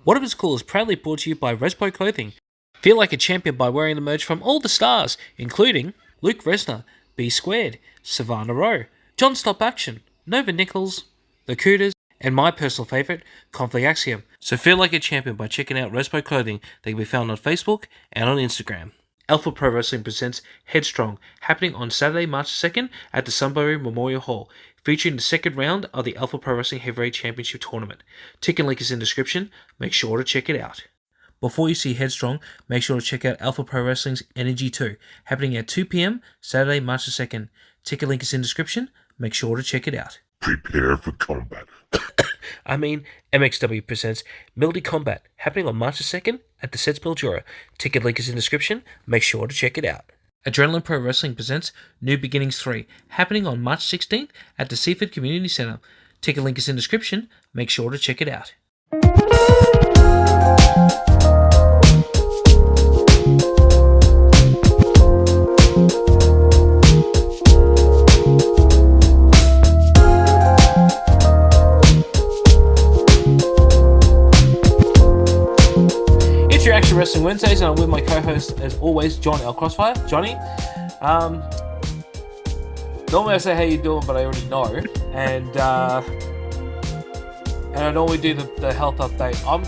What If It's Cool is proudly brought to you by Respo Clothing. Feel like a champion by wearing the merch from all the stars, including Luke Resner, B Squared, Savannah Rowe, John Stop Action, Nova Nicholls, The Cooters, and my personal favourite, Conflict Axiom. So feel like a champion by checking out Respo Clothing. They can be found on Facebook and on Instagram. Alpha Pro Wrestling presents Headstrong, happening on Saturday, March 2nd at the Sunbury Memorial Hall, featuring the second round of the Alpha Pro Wrestling Heavyweight Championship Tournament. Ticket link is in the description. Make sure to check it out. Before you see Headstrong, make sure to check out Alpha Pro Wrestling's Energy 2, happening at 2 p.m. Saturday, March 2nd. Ticket link is in the description. Make sure to check it out. Prepare for combat. MXW presents Mildy Combat, happening on March 2nd at the Sets Mildura. Ticket link is in the description. Make sure to check it out. Adrenaline Pro Wrestling presents New Beginnings 3, happening on March 16th at the Seaford Community Centre. Ticket link is in the description. Make sure to check it out. It's your Action Wrestling Wednesdays, and I'm with my co-host, as always, John L. Crossfire. Johnny, normally I say how you doing, but I already know, and I normally do the health update. I'm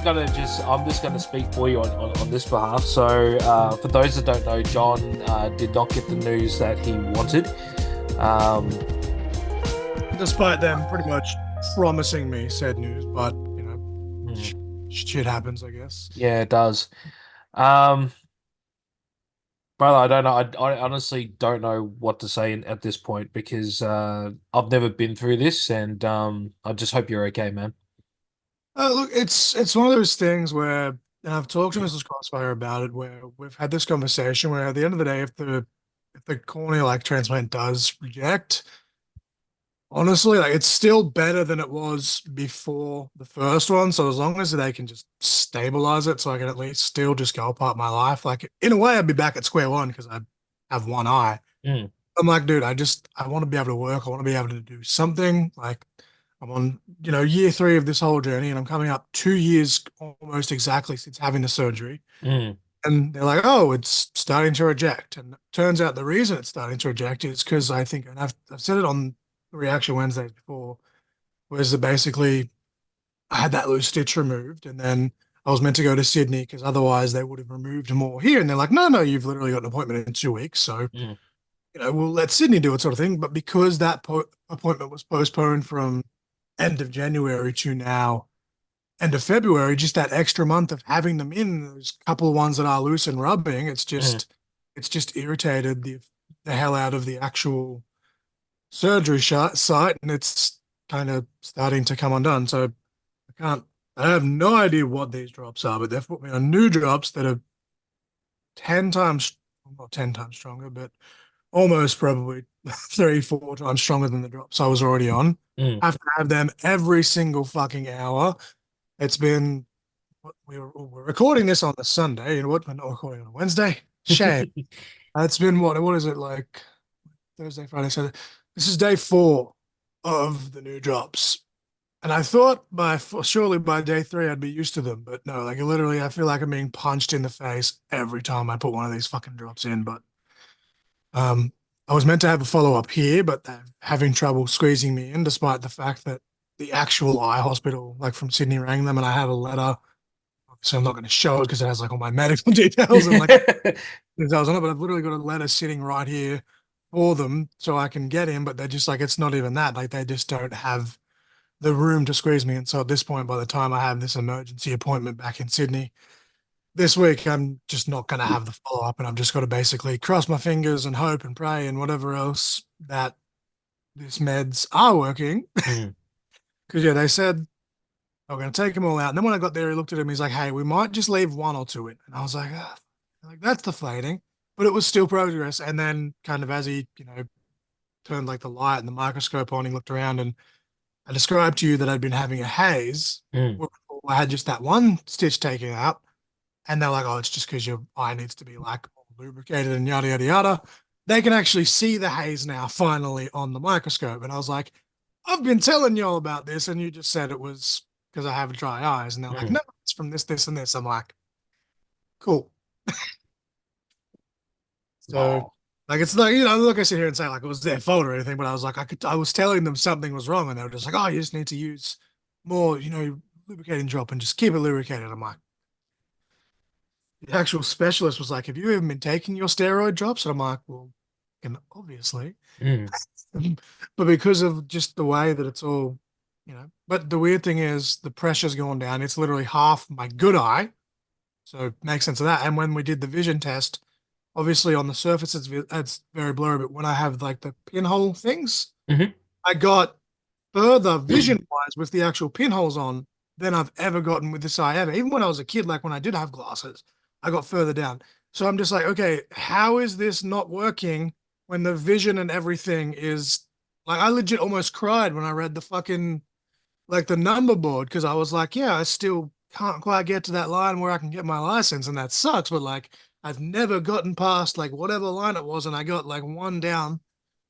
just gonna speak for you on this behalf. So for those that don't know, John did not get the news that he wanted. Despite them pretty much promising me said news, but you know, shit happens, I guess. Yeah, it does. Brother, I don't know. I honestly don't know what to say at this point because I've never been through this, and I just hope you're okay, man. Look, it's one of those things where, and I've talked to Mrs. Crossfire about it, where we've had this conversation where at the end of the day, if the cornea transplant does reject, honestly, it's still better than it was before the first one. So as long as they can just stabilize it, so I can at least still just go apart my life, in a way, I'd be back at square one because I have one eye. Mm. I'm like, dude, I want to be able to work. I want to be able to do something. I'm on, year 3 of this whole journey, and I'm coming up 2 years almost exactly since having the surgery. Mm. And they're like, oh, it's starting to reject. And it turns out the reason it's starting to reject is because I think, and I've said it on Reaction Wednesdays before, was that basically I had that loose stitch removed, and then I was meant to go to Sydney because otherwise they would have removed more here. And they're like, no, you've literally got an appointment in 2 weeks. So, we'll let Sydney do it, sort of thing. But because that appointment was postponed from end of January to now end of February, just that extra month of having them in, there's a couple of ones that are loose and rubbing. It's just irritated the hell out of the actual surgery site, and it's kind of starting to come undone. So I have no idea what these drops are, but they've put me on new drops that are 10 times, not 10 times stronger, but almost probably 3-4 times stronger than the drops I was already on. I have to have them every single fucking hour. It's been, we're recording this on a Sunday. You know what? We're not recording on a Wednesday. Shame. It's been what is it, Thursday, Friday, Saturday. This is day 4 of the new drops. And I thought surely by day 3 I'd be used to them. But no, literally I feel like I'm being punched in the face every time I put one of these fucking drops in. But I was meant to have a follow-up here, but they're having trouble squeezing me in, despite the fact that the actual eye hospital, from Sydney, rang them, and I have a letter. So I'm not going to show it because it has all my medical details and details on it. But I've literally got a letter sitting right here for them so I can get in. But they're just it's not even that. They just don't have the room to squeeze me. And so at this point, by the time I have this emergency appointment back in Sydney this week, I'm just not going to have the follow-up, and I've just got to basically cross my fingers and hope and pray and whatever else that these meds are working. Because, they said they were going to take them all out. And then when I got there, he looked at him, he's like, hey, we might just leave 1 or 2 in. And I was like, that's deflating. But it was still progress. And then kind of as he, turned the light and the microscope on, he looked around, and I described to you that I'd been having a haze. Where I had just that one stitch taken out. And they're like, oh, it's just because your eye needs to be lubricated and yada, yada, yada. They can actually see the haze now, finally, on the microscope. And I was like, I've been telling y'all about this, and you just said it was because I have dry eyes. And they're like, no, it's from this, this, and this. I'm like, cool. So Oh. like it's like, I'm not gonna sit here and say like it was their fault or anything, but I was like, I was telling them something was wrong, and they were just like, oh, you just need to use more, lubricating drop and just keep it lubricated. I'm like, the actual specialist was like, have you even been taking your steroid drops? And I'm like, well, and obviously. Mm. But because of just the way that it's all, but the weird thing is the pressure's gone down. It's literally half my good eye. So it makes sense of that. And when we did the vision test, obviously on the surface it's very blurry, but when I have like the pinhole things, Hmm. I got further vision wise with the actual pinholes on than I've ever gotten with this eye ever. Even when I was a kid, like when I did have glasses, I got further down. So I'm just like, okay, how is this not working when the vision and everything is like, I legit almost cried when I read the fucking like the number board because I was like, yeah, I still can't quite get to that line where I can get my license, and that sucks. But like, I've never gotten past like whatever line it was, and I got like one down,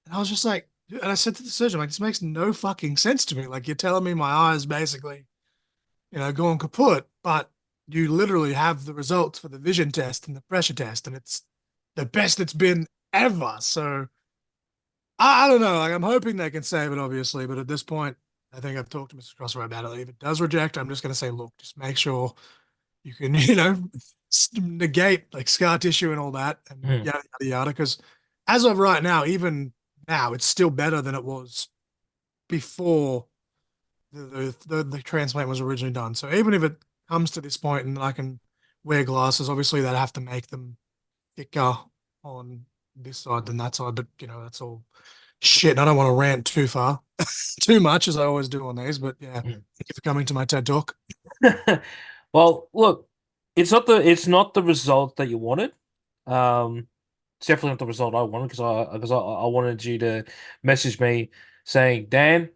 and I was just like, and I said to the surgeon, like, this makes no fucking sense to me. Like, you're telling me my eyes basically, going kaput, but you literally have the results for the vision test and the pressure test, and it's the best it's been ever. So I don't know. Like, I'm hoping they can save it, obviously, but at this point, I think I've talked to Mr. Crossrow about it. If it does reject, I'm just going to say, look, just make sure you can, negate like scar tissue and all that, and Mm. yada yada yada. Because as of right now, even now, it's still better than it was before the transplant was originally done. So even if it comes to this point and I can wear glasses, obviously they'd have to make them thicker on this side than that side. But that's all shit. I don't want to rant too far, too much as I always do on these. But yeah, Mm. thank you for coming to my TED talk. Well, look, it's not the result that you wanted. Um, it's definitely not the result I wanted because I wanted you to message me saying, Dan,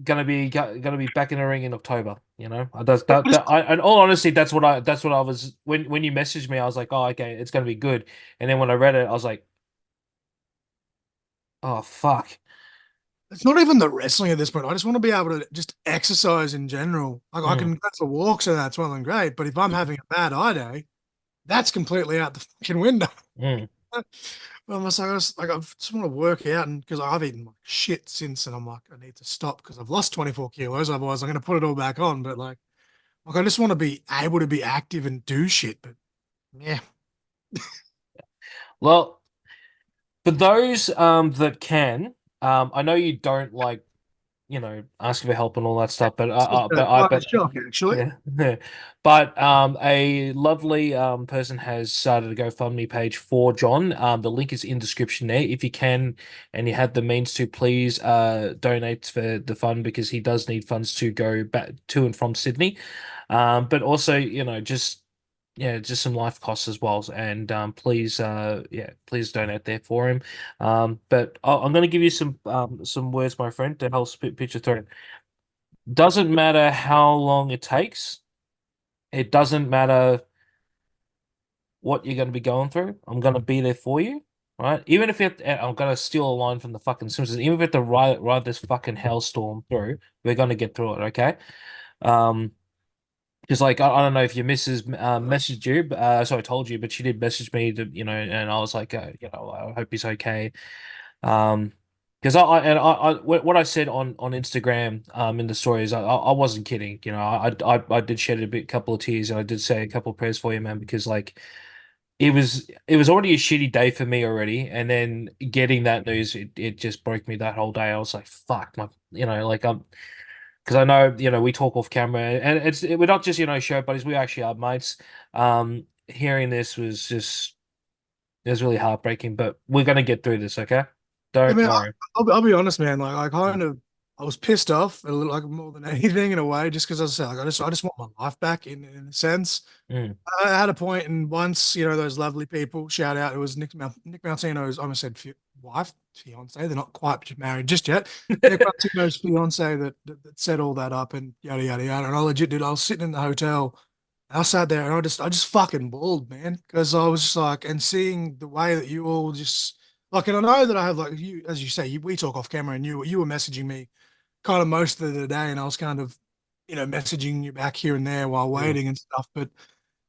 gonna be back in the ring in October. That's I that just that I in all honesty, that's what I was when you messaged me, I was like, oh, okay, it's gonna be good. And then when I read it, I was like, oh fuck. It's not even the wrestling at this point. I just want to be able to just exercise in general. Like I Mm, can go for walks and that's well and great, but if I'm having a bad eye day, that's completely out the fucking window. mm. But I'm just like, I just want to work out, and because I've eaten like shit since, and I'm like, I need to stop because I've lost 24 kilos. Otherwise, I'm going to put it all back on. But like I just want to be able to be active and do shit. But yeah, Well, for those that can, I know you don't like asking for help and all that stuff, but it's just quite a shock actually. yeah, but a lovely person has started a GoFundMe page for John. The link is in description there. If you can and you have the means to, please donate for the fund because he does need funds to go back to and from Sydney. But also, just yeah, just some life costs as well. And please, yeah, please donate there for him. But I'm going to give you some words, my friend, to help picture through it. Doesn't matter how long it takes. It doesn't matter what you're going to be going through. I'm going to be there for you, right? Even if I'm going to steal a line from the fucking Simpsons. Even if you have to ride this fucking hellstorm through, we're going to get through it, okay? Um, because like I don't know if your missus messaged you, sorry, told you, but she did message me and I was like, I hope he's okay. Um, because what I said on Instagram in the stories, I wasn't kidding. I did shed couple of tears, and I did say a couple of prayers for you, man, because like it was already a shitty day for me already, and then getting that news, it just broke me that whole day. I was like, fuck my, like I'm because I know we talk off camera, and we're not just show buddies, we actually are mates. Hearing this was just it was really heartbreaking, but we're gonna get through this, okay? I Don't mean, worry. I'll be honest, man. Like, I was pissed off a little, like more than anything in a way, just because as I said, like, I just want my life back in a sense. Mm. I had a point, and once those lovely people, shout out, it was Nick Martino's, I almost said wife, fiance. They're not quite married just yet. Nick Martino's fiance that set all that up and yada yada yada. And I legit did. I was sitting in the hotel. And I sat there and I just fucking bawled, man, because I was just like, and seeing the way that you all just like, and I know that I have like as you say, we talk off camera, and you were messaging me kind of most of the day, and I was kind of messaging you back here and there while waiting and stuff. But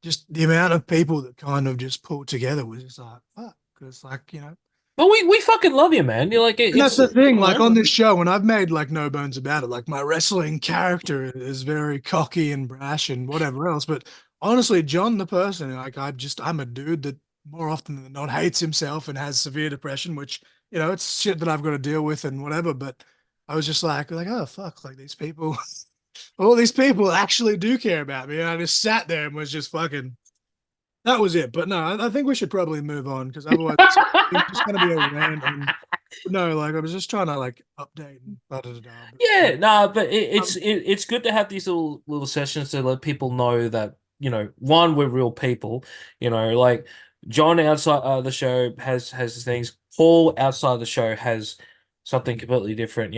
just the amount of people that kind of just pulled together was just like, fuck. Because, like, But we fucking love you, man. You're like and that's it's the thing, you like know. on this show, and I've made like no bones about it, like my wrestling character is very cocky and brash and whatever else. But honestly, John, the person, like I'm a dude that more often than not hates himself and has severe depression, which, it's shit that I've got to deal with and whatever. But I was just like, oh fuck, like these people, all these people actually do care about me. And I just sat there and was just fucking, that was it. But no, I think we should probably move on because otherwise it's just going to be a rant. And no, like I was just trying to like update and da da da. Da. But Yeah, nah, but um, it's good to have these little sessions to let people know that, one, we're real people, like John outside the show has things. Paul outside the show has something completely different,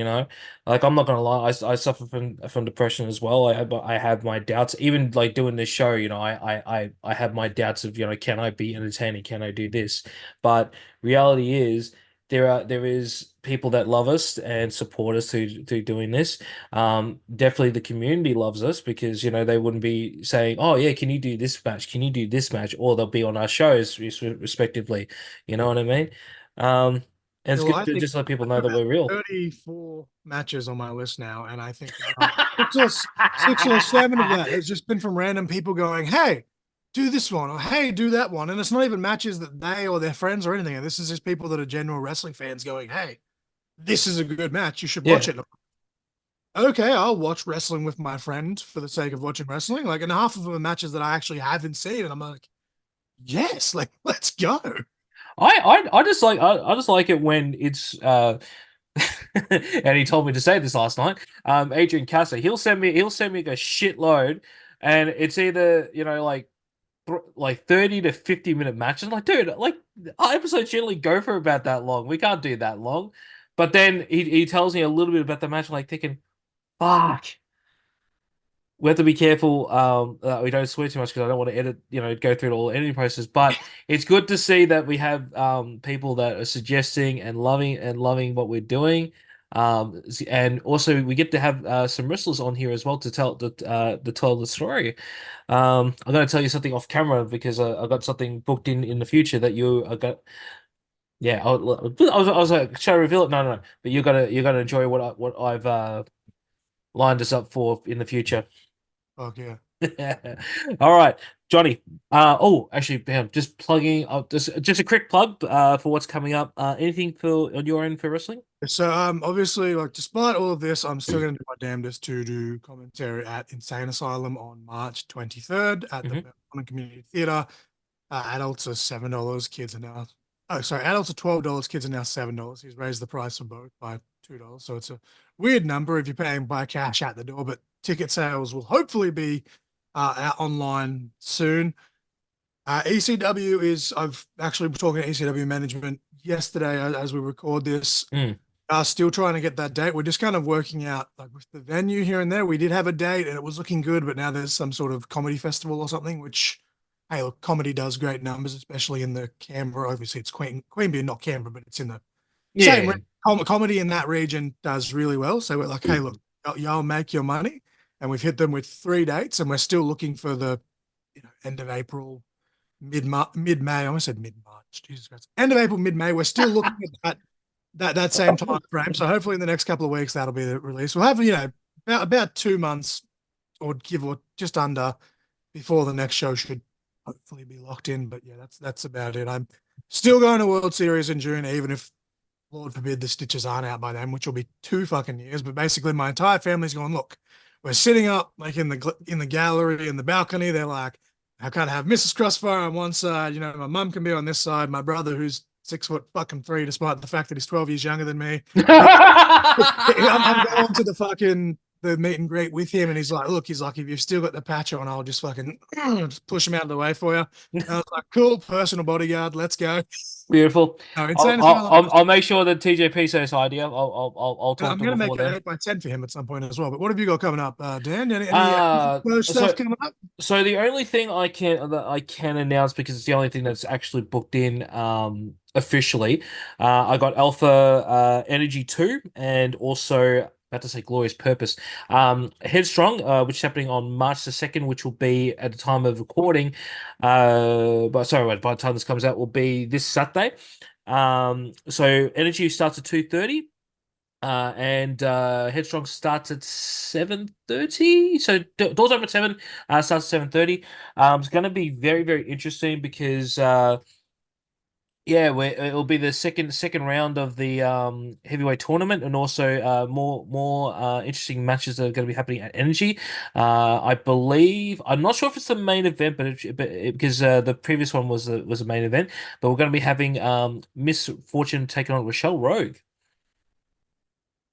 Like I'm not gonna lie, I suffer from depression as well. I have my doubts. Even like doing this show, I have my doubts of, can I be entertaining? Can I do this? But reality is there is people that love us and support us to doing this. Definitely the community loves us because they wouldn't be saying, "Oh yeah, can you do this match? Can you do this match?" Or they'll be on our shows respectively. You know what I mean? Um, and yeah, it's well, good I to think just let people I've know got that about we're real. 34 matches on my list now, and I think about six or seven of that has just been from random people going, "Hey, do this one," or "Hey, do that one," and it's not even matches that they or their friends or anything. This is just people that are general wrestling fans going, "Hey, this is a good match. You should watch Yeah. it." Okay, I'll watch wrestling with my friend for the sake of watching wrestling. Like, and half of them are matches that I actually haven't seen, and I'm like, yes, like let's go. I just like it when it's and he told me to say this last night. Adrian Casa, he'll send me a shitload, and it's either like 30 to 50-minute matches. I'm like, dude, like our episodes generally go for about that long. We can't do that long. But then he tells me a little bit about the match. I'm like thinking, fuck. We have to be careful that we don't swear too much because I don't want to edit, go through all the editing process. But it's good to see that we have people that are suggesting and loving what we're doing. And also we get to have some wrestlers on here as well to tell the story. I'm going to tell you something off camera because I got something booked in the future that you are got. Yeah, I was like, should I reveal it? No, no, no. But you're gonna enjoy what I've lined us up for in the future. Fuck yeah. All right, Johnny. Actually, bam, just plugging. Just a quick plug for what's coming up. Anything for on your end for wrestling? So obviously, like despite all of this, I'm still gonna do my damnedest to do commentary at Insane Asylum on March 23rd at the Hmm. Melbourne Community Theatre. Adults are $7, kids are now adults are $12, kids are now $7. He's raised the price for both by $2. So it's a weird number if you're paying by cash at the door, but ticket sales will hopefully be out online soon. ECW is, I've actually been talking to ECW management yesterday as we record this. Mm. Still trying to get that date. We're just kind of working out like with the venue here and there. We did have a date and it was looking good, but now there's some sort of comedy festival or something, which, hey, look, comedy does great numbers, especially in the Canberra. Obviously, it's Queanbeyan, not Canberra, but it's in the same Yeah. comedy in that region does really well. So we're like, hey, look, y'all make your money. And we've hit them with 3 dates and we're still looking for the end of April, mid May. I almost said mid March. Jesus Christ. End of April, mid May. We're still looking at that same time frame. So hopefully in the next couple of weeks that'll be the release. We'll have about 2 months or give or just under before the next show should hopefully be locked in. But yeah, that's about it. I'm still going to World Series in June, even if Lord forbid the stitches aren't out by then, which will be 2 fucking years. But basically, my entire family's going. Look, we're sitting up like in the gallery in the balcony. They're like, I can't have Mrs. Crossfire on one side. My mum can be on this side. My brother, who's 6 foot fucking three, despite the fact that he's 12 years younger than me, I'm going to the meet and greet with him, and he's like, "Look, if you've still got the patch on, I'll just fucking just push him out of the way for you." And I was like, "Cool, personal bodyguard, let's go." Beautiful. No, I'll Insane I'll Asylum. I'll, I'll make sure that TJP says hi, dear. I'll talk I'm to him gonna make before an then. 8x10 for him at some point as well. But what have you got coming up, Dan? Any Uh, stuff so coming up? so the only thing I can announce because it's the only thing that's actually booked in officially. I got Alpha Energy 2 and also about to say glorious purpose. Headstrong, which is happening on March the 2nd, which will be at the time of recording. But sorry, wait, by the time this comes out, will be this Saturday. So Energy starts at 2:30. And Headstrong starts at 7:30. So doors open at 7, starts at 7:30. It's going to be very, very interesting because yeah, it'll be the second round of the heavyweight tournament, and also more interesting matches that are going to be happening at Energy. I believe I'm not sure if it's the main event, because the previous one was a main event, but we're going to be having Miss Fortune taking on Rochelle Rogue.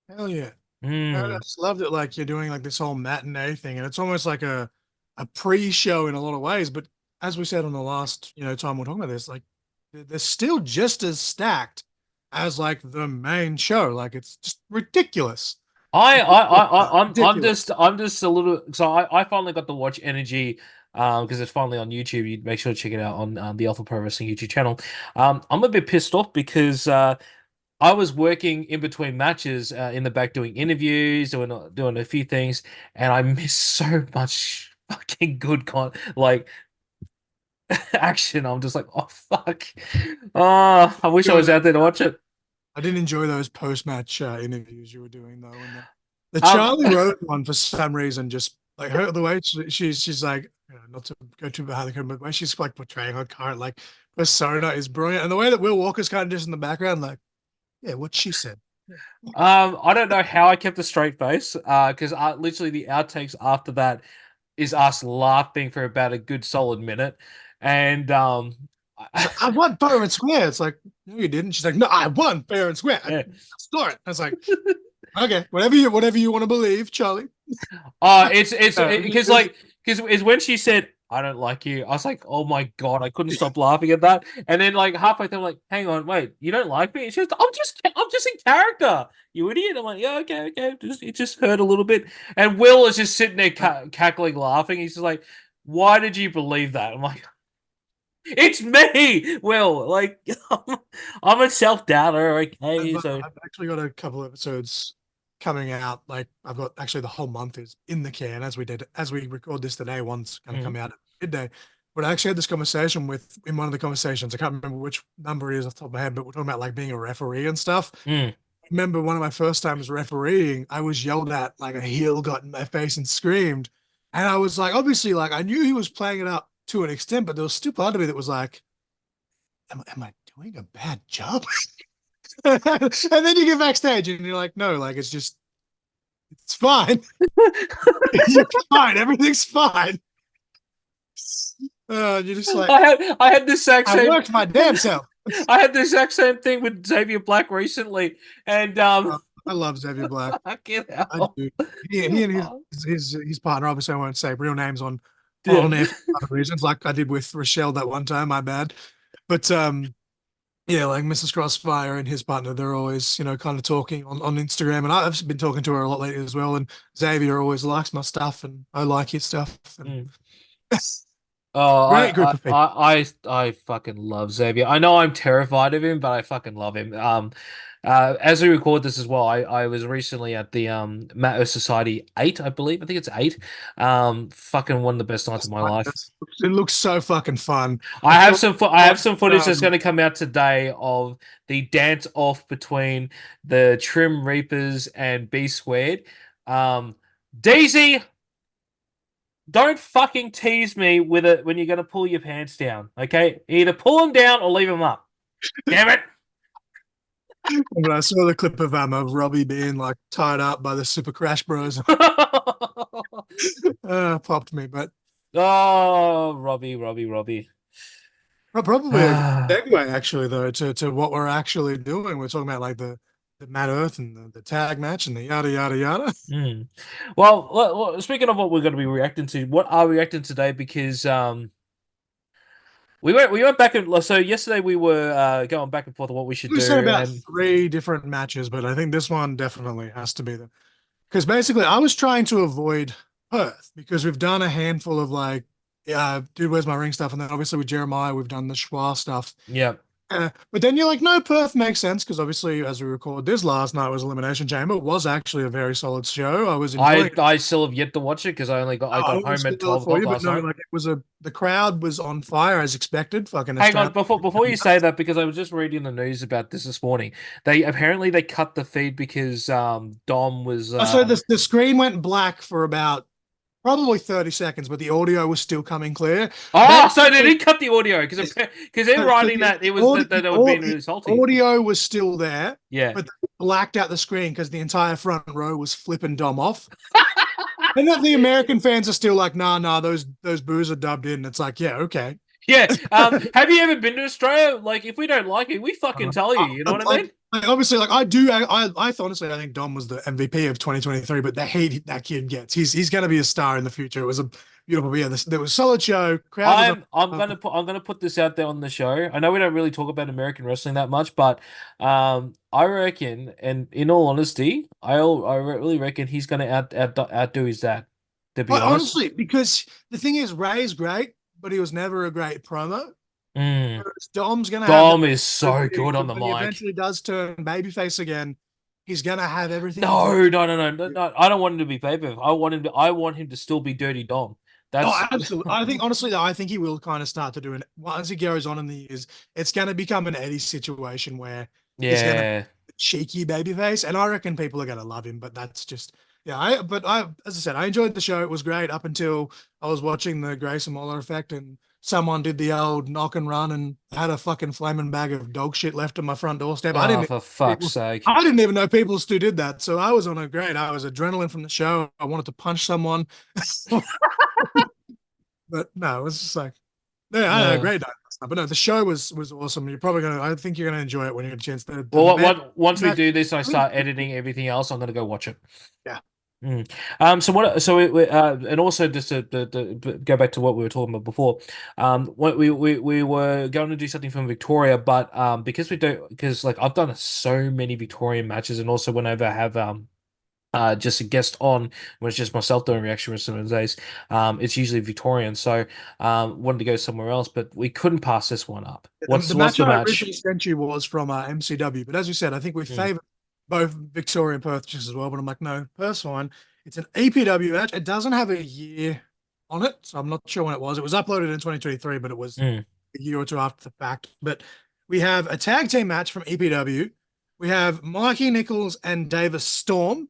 Hell yeah. I Mm. just loved it. Like you're doing like this whole matinee thing, and it's almost like a pre-show in a lot of ways. But as we said on the last, time we're talking about this, like they're still just as stacked as like the main show. Like it's just ridiculous. Ridiculous. I'm just a little, so I finally got to watch Energy because it's finally on YouTube. You make sure to check it out on the Alpha Pro Wrestling YouTube channel. I'm a bit pissed off because I was working in between matches in the back doing interviews, doing a few things, and I missed so much fucking good like action. I'm just like, oh fuck. Oh, I wish I was out there to watch it. I didn't enjoy those post-match interviews you were doing though, and the Um, Charlie Rose one for some reason just like her the way she's like not to go too behind the curtain, but the way she's like portraying her current like persona is brilliant, and the way that Will Walker's kind of just in the background, like yeah, what she said. I don't know how I kept a straight face, because literally the outtakes after that is us laughing for about a good solid minute, and I won fair and square. It's like no, you didn't. She's like, no, I won fair and square. I yeah. saw it. I was like, okay, whatever you want to believe, Charlie. It's because It was it's when she said, "I don't like you." I was like, "Oh my God!" I couldn't stop laughing at that. And then like halfway through, I'm like, "Hang on, wait, you don't like me?" And she goes, I'm just in character, you idiot." I'm like, "Yeah, okay, okay." It just hurt a little bit. And Will is just sitting there cackling, laughing. He's just like, "Why did you believe that?" I'm like, "It's me, Will." Like, I'm a self doubter. Okay, so. I've actually got a couple episodes coming out. Like I've got actually the whole month is in the can as we record this today. One's going to Mhm. come out at midday. But I actually had this conversation in one of the conversations. I can't remember which number it is off the top of my head, but we're talking about like being a referee and stuff. Mm. I remember one of my first times refereeing, I was yelled at, like a heel got in my face and screamed. And I was like, obviously, like I knew he was playing it up to an extent, but there was still part of me that was like, am I doing a bad job? And then you get backstage and you're like, no, like it's fine. You're fine. Everything's fine. You're just like, I had the exact I same. worked my damn self. I had the exact same thing with Xavier Black recently, and I love Xavier Black. fucking I hell. do. He and his partner, obviously I won't say real names Yeah. on air for other reasons, like I did with Rochelle that one time, my bad. But yeah, like Mrs. Crossfire and his partner, they're always, kind of talking on Instagram. And I've been talking to her a lot lately as well. And Xavier always likes my stuff and I like his stuff. And Mm. Oh, great group of people. I fucking love Xavier. I know I'm terrified of him, but I fucking love him. As we record this as well, I was recently at the Matt Earth Society 8, I believe. I think it's 8. Fucking one of the best nights of my life. It looks so fucking fun. I have some I have some footage that's Um, going to come out today of the dance off between the Trim Reapers and B Squared. Daisy, don't fucking tease me with it when you're going to pull your pants down. Okay, either pull them down or leave them up. Damn it! but I saw the clip of Robbie being like tied up by the Super Crash Bros. Popped me, but Oh, Robbie. probably a good segue actually though to what we're actually doing. We're talking about like the Mad Earth and the tag match and the yada yada yada. Mm. Well, speaking of what we're going to be reacting to, what are we reacting today? Because we went back and so yesterday we were going back and forth on what we should We said do, about and three different matches, but I think this one definitely has to be the because basically I was trying to avoid Perth because we've done a handful of like, dude, where's my ring stuff, and then obviously with Jeremiah we've done the Schwa stuff, yeah, But then you're like, no, Perth makes sense because obviously, as we record this last night was Elimination Chamber. It was actually a very solid show. I was enjoying it. I still have yet to watch it because I I got will home at spoil it 12 for o'clock you, but last no, night. like the crowd was on fire as expected. Fucking Hang on, Australia. before you say that, because I was just reading the news about this morning. They cut the feed because Dom was Oh, so the screen went black for about probably 30 seconds, but the audio was still coming clear. oh, so they Basically, did cut the audio because they're so writing the, that it was audio, that they were being really salty. audio was still there, Yeah. but they blacked out the screen because the entire front row was flipping Dom off. And that the American fans are still like, nah, those boos are dubbed in. It's like, yeah, okay. Yeah. Have you ever been to Australia? Like, if we don't like it, we fucking tell you. You know what I mean? Obviously, like I do, I honestly, I think Dom was the MVP of 2023. But the hate that kid gets, he's going to be a star in the future. It was a beautiful, yeah. There was a solid show. Crowd was I'm gonna put this out there on the show. I know we don't really talk about American wrestling that much, but I reckon, and in all honesty, I really reckon he's gonna outdo his dad. To be honest. honestly, because the thing is, Ray's great, but he was never a great promo. Mm. Dom's gonna have that Dom is so good on the when he mic. eventually does turn babyface again. He's gonna have everything. No. I don't want him to be paper. I want him to still be Dirty Dom. Oh, That's absolutely. I think honestly, though, I think he will kind of start to do it once he goes on in the years. It's going to become an Eddie situation where he's going to yeah. be a cheeky babyface, and I reckon people are going to love him. But that's just yeah. I as I said, I enjoyed the show. It was great up until I was watching the Grayson Waller effect, and someone did the old knock and run and had a fucking flaming bag of dog shit left on my front doorstep. Oh, for fuck's sake. I didn't even know people still did that. So I was on a great. I was adrenaline from the show. I wanted to punch someone. But no, it was just like, yeah, I had a No. great night last night. But no, the show was awesome. You're probably gonna, I think you're gonna enjoy it when you get a chance. The Well, man once we match, do this, I start editing everything else. I'm gonna go watch it. yeah. Mm. So what? So and also just to go back to what we were talking about before. What we were going to do something from Victoria, but because we don't, because like I've done so many Victorian matches, and also whenever I have just a guest on when it's just myself doing reaction with some of days, it's usually Victorian. So wanted to go somewhere else, but we couldn't pass this one up. The What's match the I match? originally sent you was from MCW, but as you said, I think we Mm, favor both Victoria and Perth just as well. But I'm like, no, Perth's fine. It's an EPW match. It doesn't have a year on it, so I'm not sure when it was. It was uploaded in 2023, but it was mm, a year or two after the fact. But we have a tag team match from EPW. We have Mikey Nicholls and Davis Storm.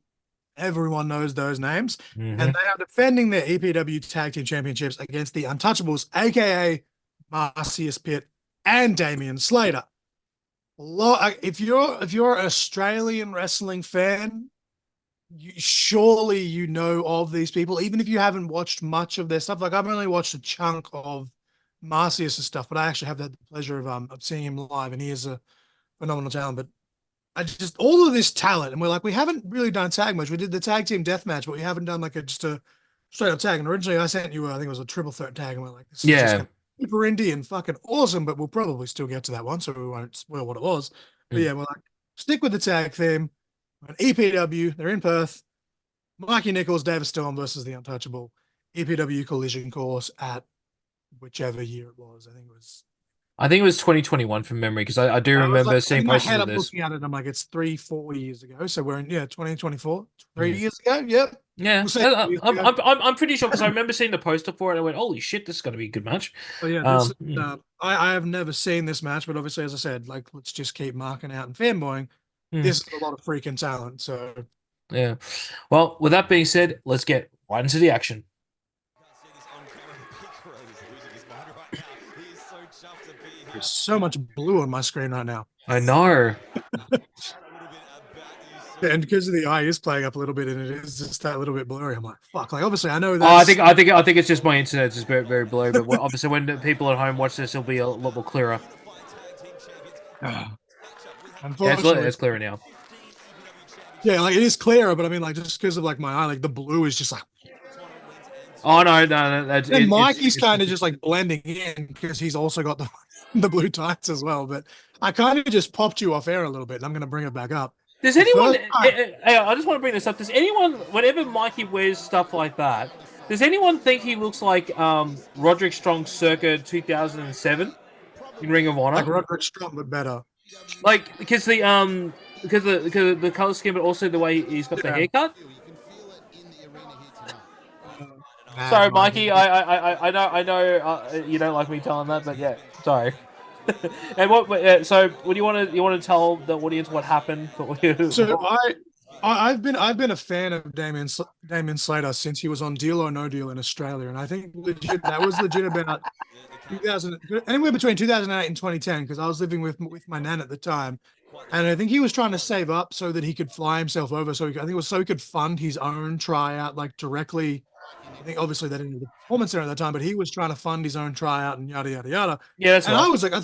Everyone knows those names. And hmm they are defending their EPW Tag Team Championships against the Untouchables, aka Marcius Pitt and Damian Slater. If you're an Australian wrestling fan, surely you know of these people, even if you haven't watched much of their stuff. Like I've only watched a chunk of Marcius' stuff, but I actually have had the pleasure of seeing him live, and he is a phenomenal talent. But I just all of this talent, and we're like, we haven't really done tag much. We did the tag team death match, but we haven't done like just a straight up tag. And originally, I sent you, I think it was a triple threat tag, and we're like, this is just Yeah. gonna be super indie and fucking awesome. But we'll probably still get to that one, so we won't spoil what it was. But Mm. yeah, we're like, stick with the tag theme. An EPW, they're in Perth. Mikey Nicholls, David Storm versus the Untouchable EPW collision course at whichever year it was. I think it was I think it was 2021 from memory because I do I was like, remember seeing in my posters head, of I'm this. looking at it. I'm like, it's 3, 4 years ago. So we're in, 2024, Mm. 3 years ago. Yep. Yeah, We'll say 3 years ago. I'm pretty sure because I remember seeing the poster for it and I went, "Holy shit, this is going to be a good match." Oh, yeah. Mm, I have never seen this match, but obviously, as I said, like, let's just keep marking out and fanboying. mm, This is a lot of freaking talent. So yeah. Well, with that being said, let's get right into the action. there's so much blue on my screen right now. I know. And because of the eye is playing up a little bit and it is just that little bit blurry, I'm like, fuck. Like, obviously, I know Oh, that's. I think it's just my internet's just very blurry. But obviously, when the people at home watch this, it'll be a lot more clearer. Yeah, Unfortunately, it's clearer now. yeah, like it is clearer, but I mean, like, just because of like my eye, like the blue is just like. Oh no, that's And it's Mikey's kind of just like blending in because he's also got the the blue tights as well. But I kind of just popped you off air a little bit, and I'm going to bring it back up. Does The anyone? first time, I just want to bring this up. Does anyone, whenever Mikey wears stuff like that, does anyone think he looks like Roderick Strong circa 2007? in Ring of Like Honor? Roderick Strong, but better. Like because the color scheme, but also the way he's got the Yeah. haircut. Mad Sorry, Mikey. Mikey. I know you don't like me telling that, but yeah, sorry. And so, what do you want to tell the audience what happened? But So I've been a fan of Damien Slater since he was on Deal or No Deal in Australia, and I think legit that was legit about 2000, anywhere between 2008 and 2010, because I was living with my nan at the time, and I think he was trying to save up so that he could fly himself over. I think it was so he could fund his own tryout like directly. I think obviously they didn't have the performance center at the time, but he was trying to fund his own tryout and yada yada yada. yeah, that's And right. I was like, I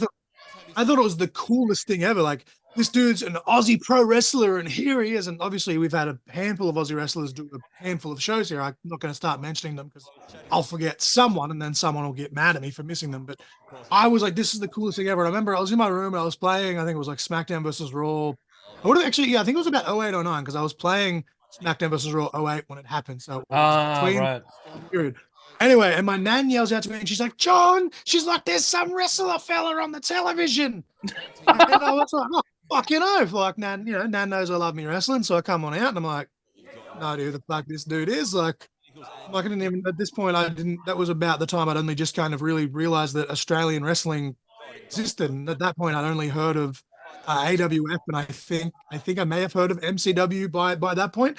thought it was the coolest thing ever. Like this dude's an Aussie pro wrestler, and here he is. And obviously, we've had a handful of Aussie wrestlers do a handful of shows here. I'm not going to start mentioning them because I'll forget someone, and then someone will get mad at me for missing them. But I was like, this is the coolest thing ever. And I remember I was in my room and I was playing. I think it was like SmackDown versus Raw. I would have actually, yeah, I think it was about 08 or 09 because I was playing SmackDown versus Raw 08 when it happened. So it was Ah, between right. period. Anyway, and my nan yells out to me and she's like, John, she's like, there's some wrestler fella on the television. And I was like, oh, fucking oath. Like, Nan, Nan knows I love me wrestling. So I come on out and I'm like, no, dude, the fuck this dude is. Like, I didn't even, at this point, I didn't, that was about the time I'd only just kind of really realized that Australian wrestling existed. And at that point, I'd only heard of AWF, and I think I may have heard of MCW by that point.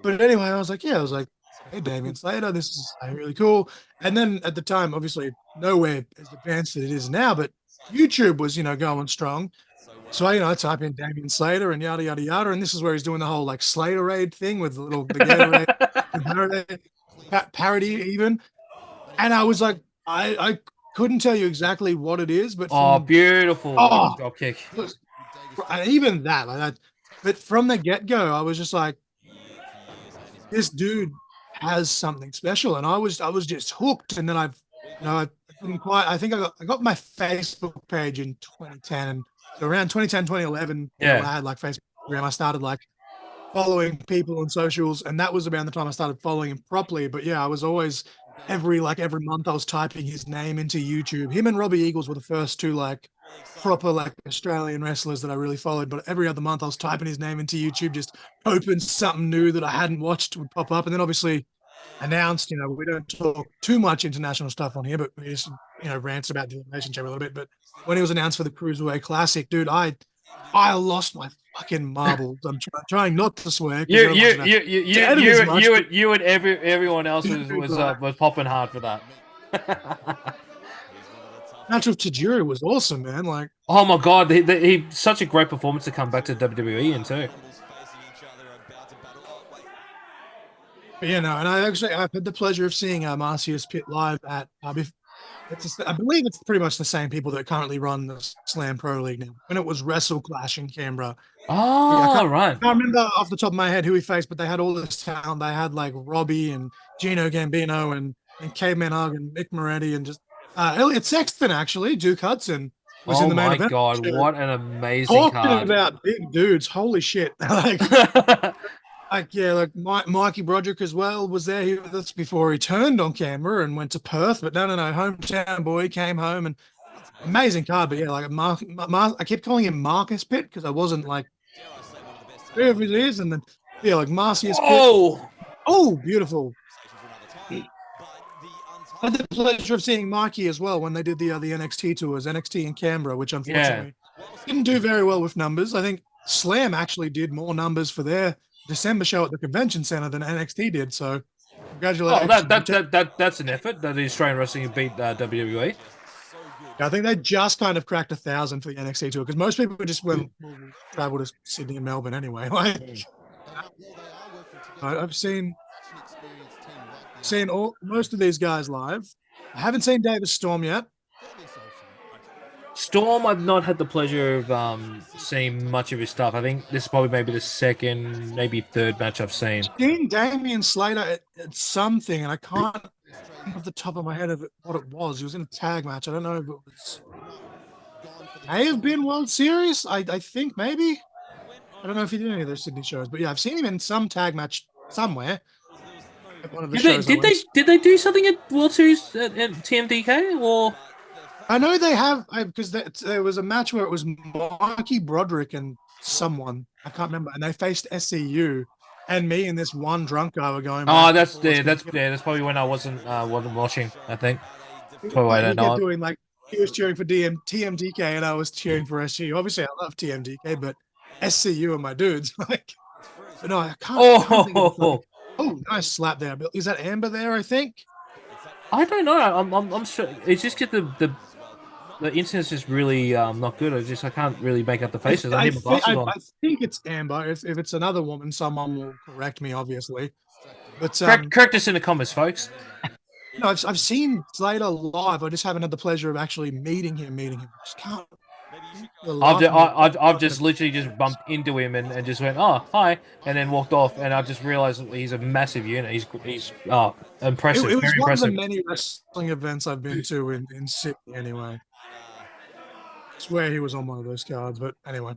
But anyway, I was like, yeah, I was like, hey, Damien Slater, this is really cool. And then at the time, obviously, nowhere as advanced as it is now, but YouTube was, going strong. So I type in Damien Slater and yada yada yada, and this is where he's doing the whole like Slaterade thing with the Gatorade parody even. And I was like, I couldn't tell you exactly what it is, but Oh, from beautiful oh, drop kick. and even that like that, but from the get go, I was just like, this dude has something special, and I was just hooked. And then I didn't quite. I think I got my Facebook page in 2010, and so around 2010, 2011, when Yeah. I had like Facebook, I started like following people on socials, and that was around the time I started following him properly. But yeah, I was always every month I was typing his name into YouTube. Him and Robbie Eagles were the first two like proper like Australian wrestlers that I really followed. But every other month I was typing his name into YouTube, just hoping something new that I hadn't watched would pop up. And then obviously announced, we don't talk too much international stuff on here, but we just, rants about the relationship a little bit. But when he was announced for the Cruiserweight Classic, dude, I lost my fucking marbles. I'm trying not to swear because I don't want to edit as much. You and everyone else Dude, was popping hard for that. match with Tajiri was awesome, man. Like, Oh my god, he such a great performance to come back to WWE in too. and I've had the pleasure of seeing Marcius Pitt live at I believe it's pretty much the same people that currently run the Slam Pro League now. When it was Wrestle Clash in Canberra, yeah, Oh, right. I can't remember off the top of my head who he faced, but they had all this talent. They had like Robbie and Gino Gambino and Caveman Hug and Mick Moretti and just Elliot Sexton, actually. Duke Hudson was in Oh the main my event. god, what an amazing Talking card. about big dudes, holy shit! Like Mikey Broderick as well was there. That's before he turned on camera and went to Perth. But no, hometown boy came home, and amazing card. But yeah, like I kept calling him Marcus Pitt because I wasn't like whoever it is, and then yeah, like Marcius Pitt. Oh, Oh, beautiful. I had the pleasure of seeing Mikey as well when they did the NXT tours, NXT in Canberra, which yeah. unfortunately didn't do very well with numbers. I think Slam actually did more numbers for their December show at the convention center than NXT did. So Oh, congratulations. that's an effort that the Australian wrestling beat WWE. I think they just kind of cracked 1,000 for the NXT tour because most people just went travel to Sydney and Melbourne anyway. Like, I've seen most of these guys live. I haven't seen Davis Storm yet. Storm, I've not had the pleasure of seeing much of his stuff. I think this is probably maybe the second, maybe third match I've seen. Seen Damien Slater at something, and I can't think off the top of my head of what it was. He was in a tag match. I don't know if it was. May have been World Series. I think maybe. I don't know if he did any of those Sydney shows, but yeah, I've seen him in some tag match somewhere. At one of the shows I went. Did they do something at World Series at TMDK or? I know they have because there was a match where it was Mikey Broderick and someone I can't remember, and they faced SCU, and me and this one drunk guy were going Oh, back and that's forth. yeah, that's probably when I wasn't watching. I think that's probably why I Like he don't know kept it. doing like he was cheering for TMDK and I was cheering for SCU. Obviously, I love TMDK, but SCU are my dudes. Like, but no, I can't think of the fucking. Oh, Oh, nice slap there. But is that Amber there? I think. I don't know. I'm sure it's just get the internet's just really not good. I can't really make out the I, faces. I I need my think glasses on. I think it's Amber. If it's another woman, someone will correct me, obviously. But Correct us in the comments, folks. no, I've seen Slater live. I just haven't had the pleasure of actually meeting him. Just can't for the I've life just, of me. I've just literally just bumped into him and just went, oh hi, and then walked off, and I just realized he's a massive unit. He's It impressive, was very one of the impressive. many wrestling events I've been to in Sydney. Anyway, swear he was on one of those cards. But anyway,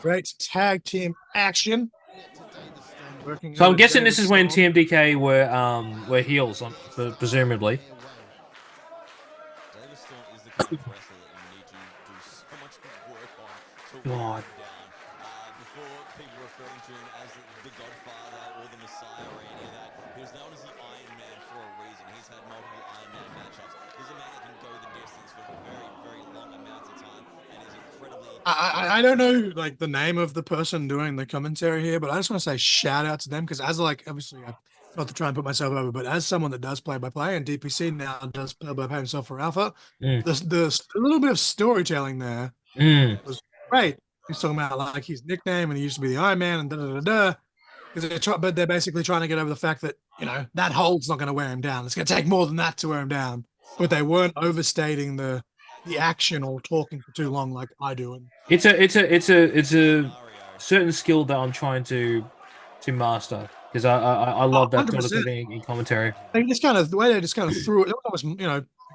great tag team action. Working So I'm over guessing this David is when Storm. TMDK were heels, presumably. God. I don't know like the name of the person doing the commentary here, but I just want to say shout out to them because as like obviously not to try and put myself over, but as someone that does play by play and DPC now does play by play himself for Alpha, Mm. the little bit of storytelling there Mm. was great. He's talking about like his nickname and he used to be the Iron Man and da da da da. But they're basically trying to get over the fact that that hold's not going to wear him down. It's going to take more than that to wear him down. But they weren't overstating the action or talking for too long like I do. And It's a certain skill that I'm trying to master because I love that sort of 100%. thing in commentary. They just kind of the way they just kind of threw it. It was almost,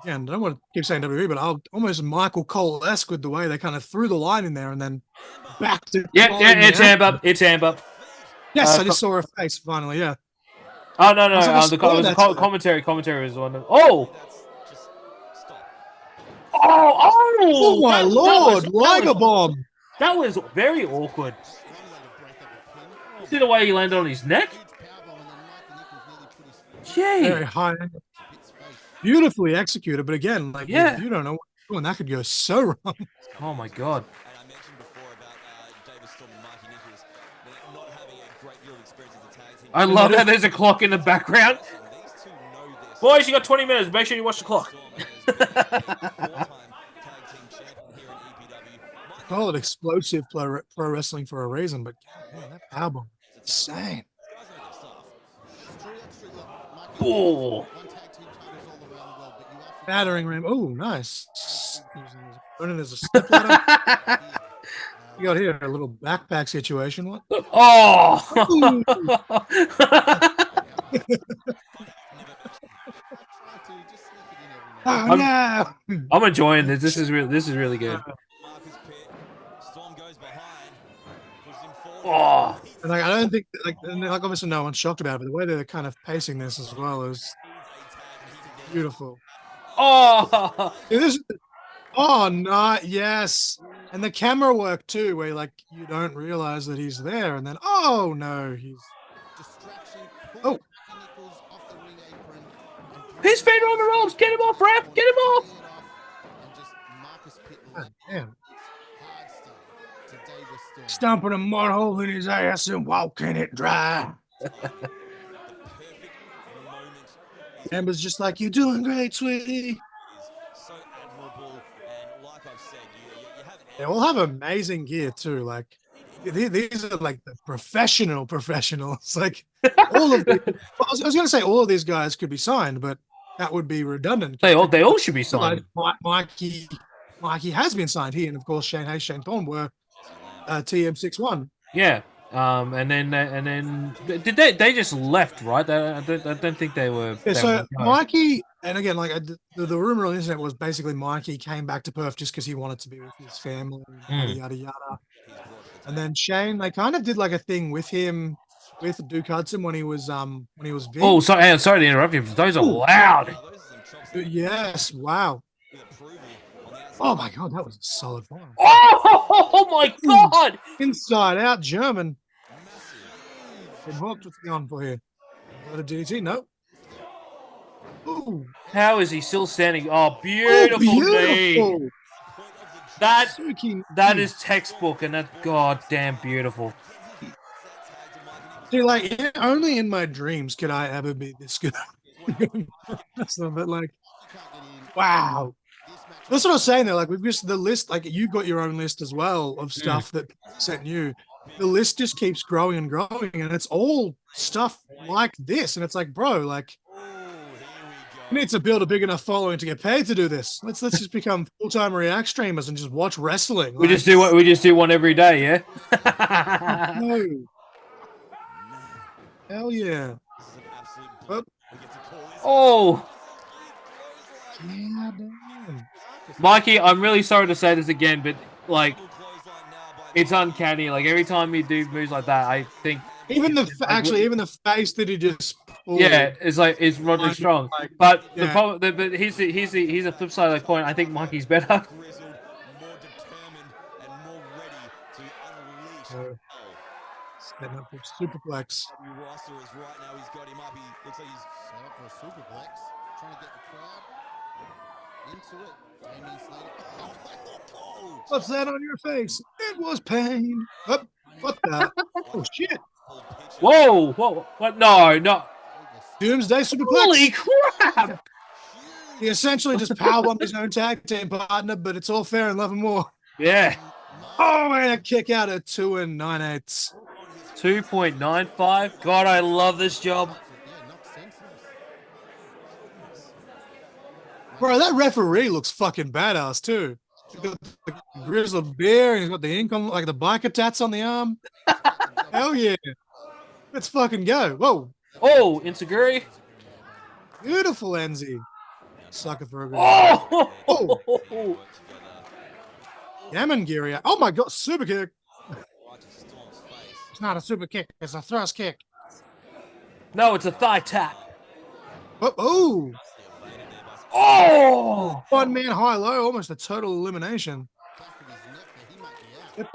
again, I don't want to keep saying WWE, but I'll almost Michael Cole-esque with the way they kind of threw the line in there and then back to Yeah, calling the it's amp action. up. It's amp up. Yes, I just saw her face finally. Yeah, Oh no no, I was like, I it swear was a that's her. commentary was the one. Oh, Oh my lord, Liger was bomb! that was very awkward. See the way he landed on his neck? Very Gee, high, beautifully executed. But again, like if yeah. you don't know what you're doing, that could go so wrong. Oh my god. I And that love how is there's a clock in the background. Boys, you got 20 minutes. Make sure you watch the clock. call it explosive pro wrestling for a reason. But goddamn, that album, insane. Oh. Battering ram. Oh, nice. Using his opponent as a stepladder. You got here a little backpack situation. What? Oh. Ooh. Oh no! I'm enjoying this. This is really good. Oh. And like I don't think like obviously no one's shocked about it, but the way they're kind of pacing this as well is beautiful. Oh. This oh no, yes. And the camera work too, where like you don't realize that he's there, and then oh no, he's oh His finger on the ropes. Get him off, ref. Get him off. God damn. Stomping a mud hole in his ass and walking it dry. Amber's just like, you're doing great, sweetie. They all have amazing gear too. Like these are like the professionals. Like all of the, I was going to say all of these guys could be signed, but that would be redundant. They all should be signed. Mikey has been signed here, and of course Shane Hayes, Shane Thorne were TM61. Yeah. And then did they just left, right? I don't think they were. Yeah, they so were Mikey, and again, like the rumor on the internet was basically Mikey came back to Perth just because he wanted to be with his family, yada yada yada. And then Shane, they kind of did like a thing with him, with Duke Hudson when he was Vic. Oh, sorry to interrupt you. Those are loud. Yes, wow. Oh my god, that was a solid one. Oh my god! Inside out German. Been hooked. What's going on for here? Another DDT? No. Ooh. How is he still standing? Oh, Oh, beautiful knee. beautiful. That is textbook, and that's goddamn beautiful. See, like, only in my dreams could I ever be this good. But like, wow. That's what I was saying though. Like, we've just the list. Like, you got your own list as well of stuff that sent you. The list just keeps growing and growing, and it's all stuff like this. And it's like, bro, like, you need to build a big enough following to get paid to do this. Let's just become full-time React streamers and just watch wrestling. We just do one every day, yeah. No. Hell yeah. Oh. Yeah, damn. Mikey, I'm really sorry to say this again, but like, it's uncanny. Like every time you do moves like that, I think even the face that he just pulled, it's Roderick Strong. Like, but the problem, but here's the flip side of the coin. I think Mikey's better. Setting up for superplex. What's that on your face? It was pain. Oh, what the? Oh shit! Whoa! What? No! Doomsday superplex. Holy crap! He essentially just powerbombed his own tag team partner, but it's all fair in love and war. Yeah. Oh, and a kick out at 2 9/8. 2.95. God, I love this job. Bro, that referee looks fucking badass too. He's got the grizzled beard. He's got the ink on, like the biker tats on the arm. Hell yeah! Let's fucking go. Whoa! Oh, Insaguri. Beautiful, Enzi. Sucker for a good. Oh! Yamangiri. Oh my god, super kick. It's not a super kick, it's a thrust kick. No, it's a thigh tap. Oh! Oh! One man high low, almost a total elimination.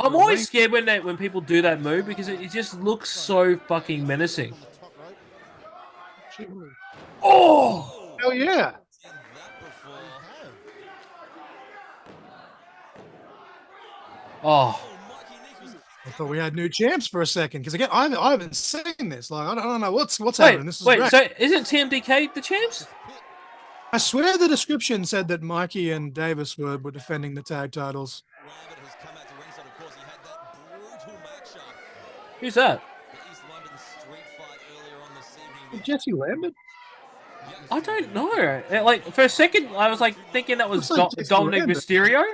I'm always scared when people do that move because it just looks so fucking menacing. Oh! Hell yeah! Oh. I thought we had new champs for a second because again, I haven't seen this. Like, I don't know what's happening. This is great. So isn't TMDK the champs? I swear the description said that Mikey and Davis were defending the tag titles. Who's that? Jesse Lambert? I don't know. Like for a second, I was like thinking that was like Dominic Lambert. Mysterio.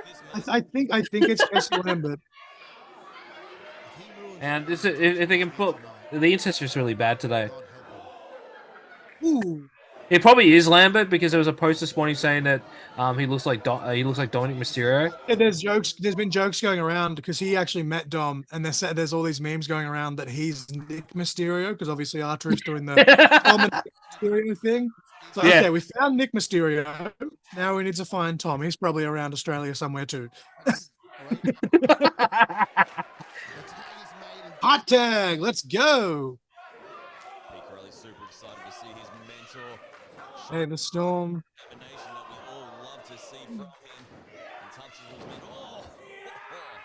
I think it's Jesse Lambert. And if they can put the Incestuous really bad today. Ooh. It probably is Lambert because there was a post this morning saying that he looks like Dominic Mysterio. Yeah, there's been jokes going around because he actually met Dom, and there's all these memes going around that he's Nick Mysterio because obviously R-Truth's doing the Dom Mysterio thing. So okay, we found Nick Mysterio. Now we need to find Tom. He's probably around Australia somewhere too. Hot tag, let's go. Hey, the Storm.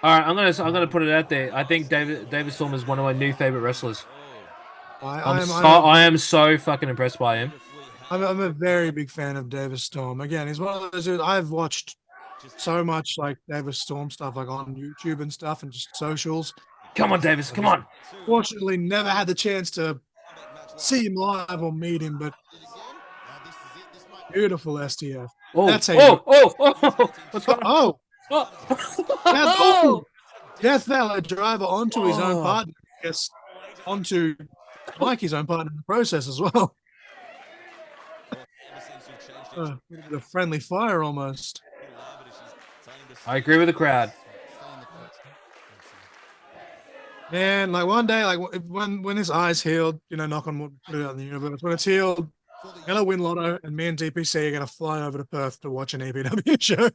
All right, I'm gonna put it out there. I think David Storm is one of my new favorite wrestlers. I am so fucking impressed by him. I'm a very big fan of Davis Storm. Again, he's one of those dudes I've watched so much like Davis Storm stuff, like on YouTube and stuff, and just socials. Come on, Davis, come on. Fortunately, never had the chance to see him live or meet him, but beautiful STF. That's how what's going on? Death Valley driver onto his own partner, I guess, onto Mikey's own partner in the process as well. The friendly fire almost. I agree with the crowd. Man, like one day, like when his eyes healed, you know, knock on wood, put it out in the universe. When it's healed, I'm gonna win Lotto, and me and DPC are gonna fly over to Perth to watch an EPW show.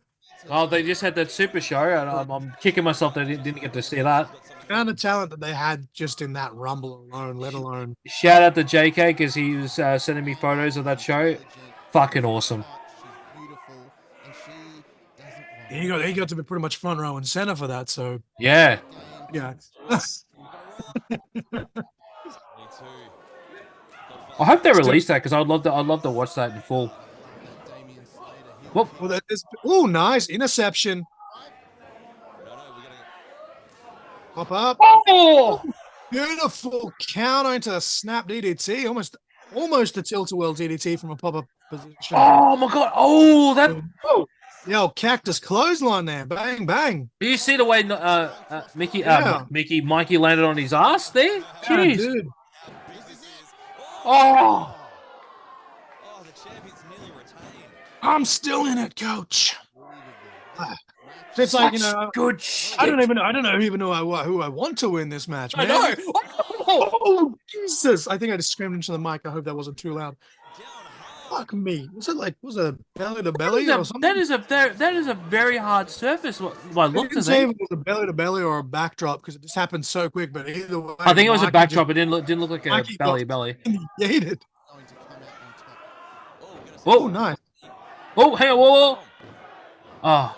Oh, they just had that super show, and I'm kicking myself that I didn't get to see that. Kind of talent that they had just in that Rumble alone, let alone. Shout out to JK because he was sending me photos of that show. Fucking awesome. He got to be pretty much front row and center for that. So Yeah. yeah. I hope they release that because I'd love to watch that in full. Whoop. Well, that is. Oh, nice interception. Pop up. Oh! Beautiful counter into a snap DDT. Almost a tilt-a-whirl DDT from a pop-up position. Oh my god! Oh, that. Oh. The old cactus clothesline there. Bang, bang. Do you see the way Mikey landed on his ass there? Jeez. Dude. Oh. I'm still in it, coach. It's like, good shit. I don't even know who I want to win this match, man. I know. Oh, Jesus. I think I just screamed into the mic. I hope that wasn't too loud. Fuck me. Was it belly to belly or something? That is a very hard surface. By look to say if it was a belly to belly or a backdrop because it just happened so quick. But either way, I think it was a backdrop. It didn't look like a belly. Hated. Oh, nice. Oh, hey, whoa. Oh.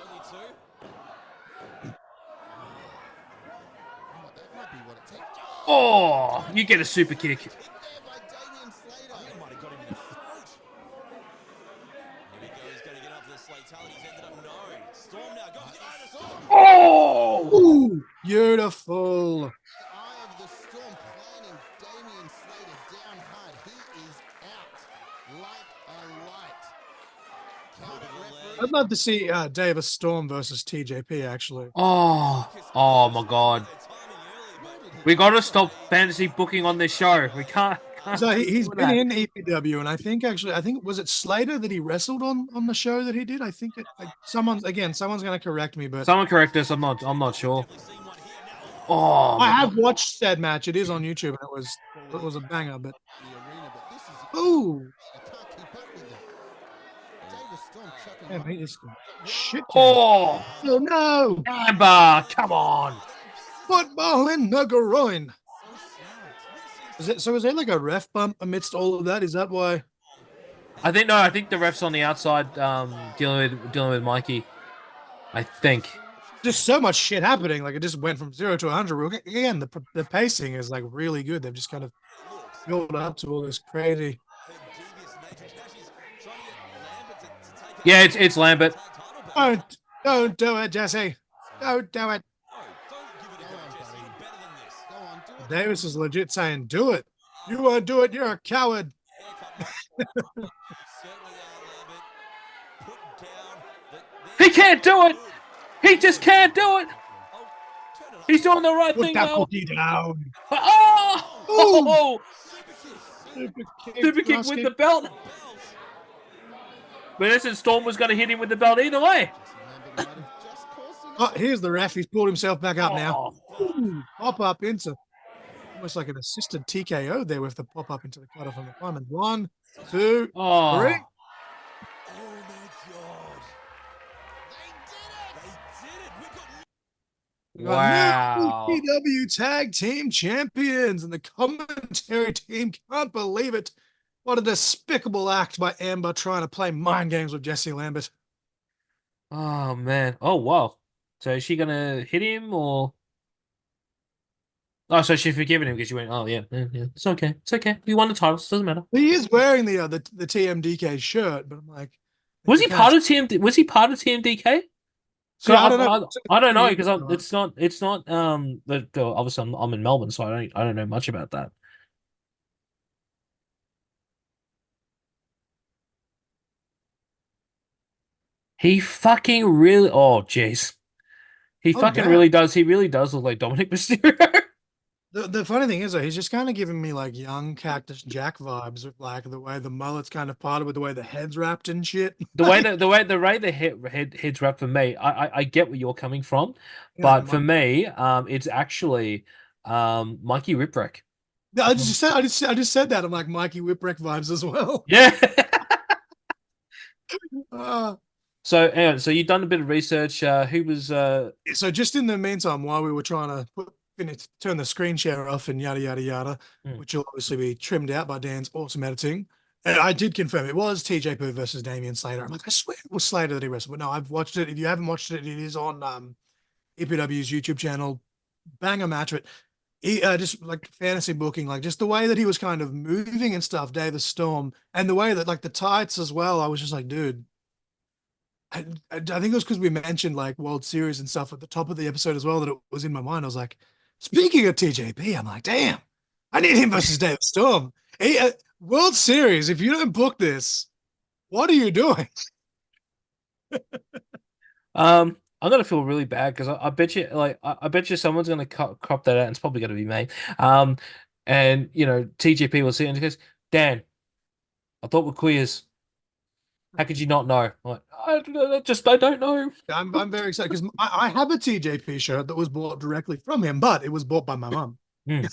Oh, you get a super kick. Oh! Ooh, beautiful. I'd love to see Davis Storm versus TJP, actually. Oh my god. We got to stop fantasy booking on this show. We can't. So he's been in EPW, and I think was it Slater that he wrestled on the show that he did? I think someone's going to correct me, but someone correct us. I'm not sure. Oh, I have watched that match. It is on YouTube, and it was a banger. But ooh, man, shit. Oh no, Amber, come on. Football in the groin. Is there like a ref bump amidst all of that? Is that why? I think the ref's on the outside dealing with Mikey. I think. Just so much shit happening. Like it just went from 0 to 100. Again, the pacing is like really good. They've just kind of built up to all this crazy. Yeah, it's Lambert. Don't do it, Jesse. Don't do it. Davis is legit saying, do it. You won't do it. You're a coward. He can't do it. He just can't do it. He's doing the right thing now. Put that cookie down. Oh! Super kick with the belt. But listen, Storm was going to hit him with the belt either way. Oh, here's the ref. He's pulled himself back up now. Ooh, pop up into almost like an assisted TKO there with the pop up into the cutter from the Diamond. 1, 2, 3. Oh my god. Wow. EPW Tag Team Champions, and the commentary team can't believe it. What a despicable act by Amber trying to play mind games with Jesse Lambert. Oh man. Oh wow. So is she gonna hit him or? Oh, so she's forgiven him because she went. Oh yeah, it's okay. It's okay. We won the titles. Doesn't matter. He is wearing the TMDK shirt, but I'm like, was he part of TMD? Was he part of TMDK? So I don't know. I don't know because it's not. Obviously, I'm in Melbourne, so I don't know much about that. He fucking really. Oh jeez. He really does. He really does look like Dominic Mysterio. The funny thing is, though, he's just kind of giving me like young Cactus Jack vibes with like the way the mullet's kind of parted with the way the head's wrapped and shit. the way the head's wrapped for me, I get where you're coming from, but for me, it's actually Mikey Whipwreck. No, I just said that. I'm like Mikey Whipwreck vibes as well. Yeah. So anyway, so you've done a bit of research. Who was So just in the meantime, while we were trying to turn the screen share off and yada yada yada, hmm. which will obviously be trimmed out by Dan's awesome editing. And I did confirm it was TJP versus Damian Slater. I'm like, I swear it was Slater that he wrestled, but no, I've watched it. If you haven't watched it, it is on EPW's YouTube channel. Banger match, but just like fantasy booking, like just the way that he was kind of moving and stuff, Davis Storm, and the way that like the tights as well. I was just like, dude. I think it was because we mentioned like World Series and stuff at the top of the episode as well that it was in my mind. I was like, speaking of TJP, I'm like, damn, I need him versus David Storm. World Series, if you don't book this, what are you doing? I'm gonna feel really bad because I bet you like I bet you someone's gonna crop that out and it's probably gonna be me. And TGP will see it and he goes, Dan, I thought we're queers. How could you not know? I'm like, I don't know. I'm very excited because I have a TJP shirt that was bought directly from him, but it was bought by my mum. Mm.